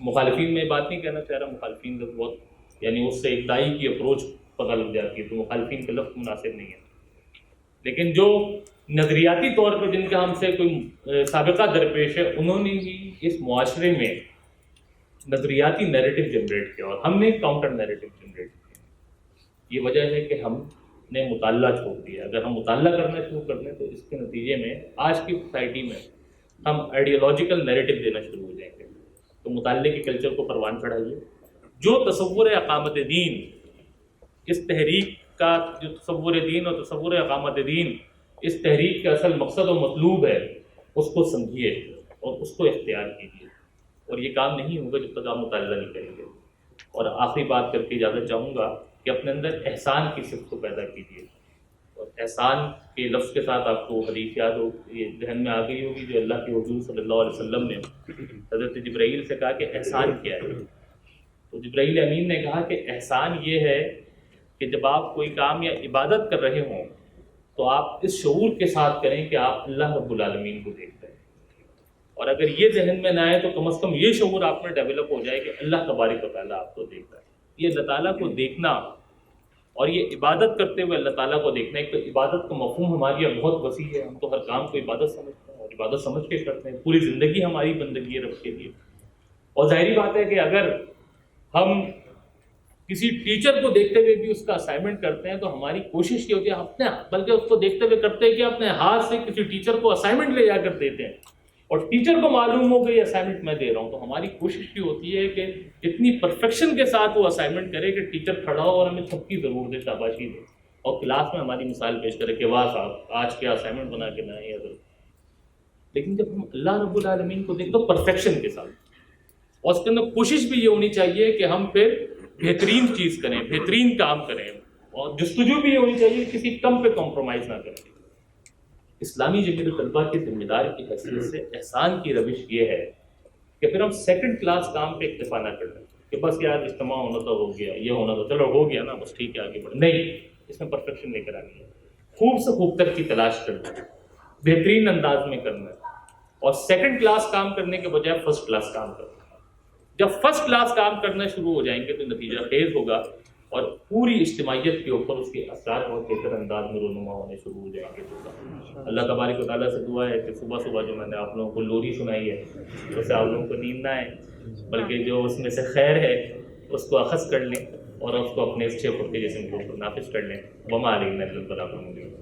مخالفین میں بات نہیں کہنا چاہ رہا، مخالفین کا بہت یعنی اس سے ایک دائی کی اپروچ پتہ لگ جاتی ہے، تو مخالفین کا لفظ مناسب نہیں ہے. لیکن جو نظریاتی طور پہ جن کا ہم سے کوئی سابقہ درپیش ہے، انہوں نے ہی اس معاشرے میں نظریاتی نیریٹو جنریٹ کیا اور ہم نے کاؤنٹر نیریٹو جنریٹ کیا. یہ وجہ ہے کہ ہم نے مطالعہ چھوڑ دیا. اگر ہم مطالعہ کرنا شروع کر دیں تو اس کے نتیجے میں آج کی سوسائٹی میں ہم آئیڈیالوجیکل نیریٹو دینا شروع ہو جائیں گے. تو مطالعے کے کلچر کو پروان چڑھائیے. جو تصور اقامت دین، اس تحریک کا جو تصور دین اور تصور اقامت دین اس تحریک کا اصل مقصد و مطلوب ہے، اس کو سمجھیے اور اس کو اختیار کیجیے. اور یہ کام نہیں ہوگا جب تک آپ مطالعہ نہیں کریں گے. اور آخری بات کر کے اجازت چاہوں گا کہ اپنے اندر احسان کی صفت کو پیدا کیجیے. اور احسان کے لفظ کے ساتھ آپ کو حدیث یاد ہو، یہ ذہن میں آ گئی ہوگی جو اللہ کے حضور صلی اللہ علیہ وسلم نے حضرت جبرائیل سے کہا کہ احسان کیا ہے. تو جبرائیل امین نے کہا کہ احسان یہ ہے کہ جب آپ کوئی کام یا عبادت کر رہے ہوں تو آپ اس شعور کے ساتھ کریں کہ آپ اللہ رب العالمین کو دیکھ رہے ہیں. اور اگر یہ ذہن میں نہ آئے تو کم از کم یہ شعور آپ میں ڈیولپ ہو جائے کہ اللہ تبارک و تعالیٰ آپ کو دیکھ رہا ہے. یہ اللہ تعالیٰ کو دیکھنا اور یہ عبادت کرتے ہوئے اللہ تعالیٰ کو دیکھنا، ایک تو عبادت کا مفہوم ہمارے یہاں بہت وسیع ہے. ہم تو ہر کام کو عبادت سمجھتے ہیں اور عبادت سمجھ کے کرتے ہیں. پوری زندگی ہماری بندگی ہے رب کے لیے. اور ظاہری بات ہے کہ اگر ہم کسی ٹیچر کو دیکھتے ہوئے بھی اس کا اسائنمنٹ کرتے ہیں تو ہماری کوشش یہ ہوتی ہے اپنے، بلکہ اس کو دیکھتے ہوئے کرتے ہیں کہ اپنے ہاتھ سے کسی ٹیچر کو اسائنمنٹ لے جا کر دیتے ہیں اور ٹیچر کو معلوم ہو کہ یہ اسائنمنٹ میں دے رہا ہوں. تو ہماری کوشش یہ ہوتی ہے کہ اتنی پرفیکشن کے ساتھ وہ اسائنمنٹ کرے کہ ٹیچر کھڑا ہو اور ہمیں تھپکی ضرور دے، شاباشی دے، اور کلاس میں ہماری مثال پیش کرے کہ واہ صاحب آج کیا اسائنمنٹ بنا کے نہ ہے حضرت. لیکن جب ہم اللہ رب العالمین کو دیکھتے تو پرفیکشن کے ساتھ، اور اس کے اندر کوشش بھی یہ ہونی چاہیے کہ ہم پھر بہترین چیز کریں، بہترین کام کریں، اور جستجو بھی یہ ہونی چاہیے کسی کم پہ کمپرومائز نہ کریں. اسلامی جمعیت طلبہ کے ذمہ دار کی حیثیت سے احسان کی روش یہ ہے کہ پھر ہم سیکنڈ کلاس کام پہ اکتفا نہ کر لیں کہ بس یار اجتماع ہونا تو ہو گیا، یہ ہونا تو چلو ہو گیا نا، بس ٹھیک ہے آگے بڑھ. نہیں، اس میں پرفیکشن لے کر آنی ہے، خوب سے خوب تک کی تلاش کرنا ہے، بہترین انداز میں کرنا ہے، اور سیکنڈ کلاس کام کرنے کے بجائے فرسٹ کلاس کام کرنا ہے. جب فرسٹ کلاس کام کرنا شروع ہو جائیں گے تو نتیجہ خیز ہوگا اور پوری اجتماعیت کے اوپر اس کے اثرات بہت بہتر انداز میں رونما ہونے شروع ہو جائیں گے. اللہ تبارک و تعالیٰ سے دعا ہے کہ صبح صبح جو میں نے آپ لوگوں کو لوری سنائی ہے اس سے آپ لوگوں کو نیند نہ آئے، بلکہ جو اس میں سے خیر ہے اس کو اخذ کر لیں اور اس کو اپنے 6 فٹ کے جسم کے اوپر نافذ کر لیں. وما علینا الا البلاغ المبین.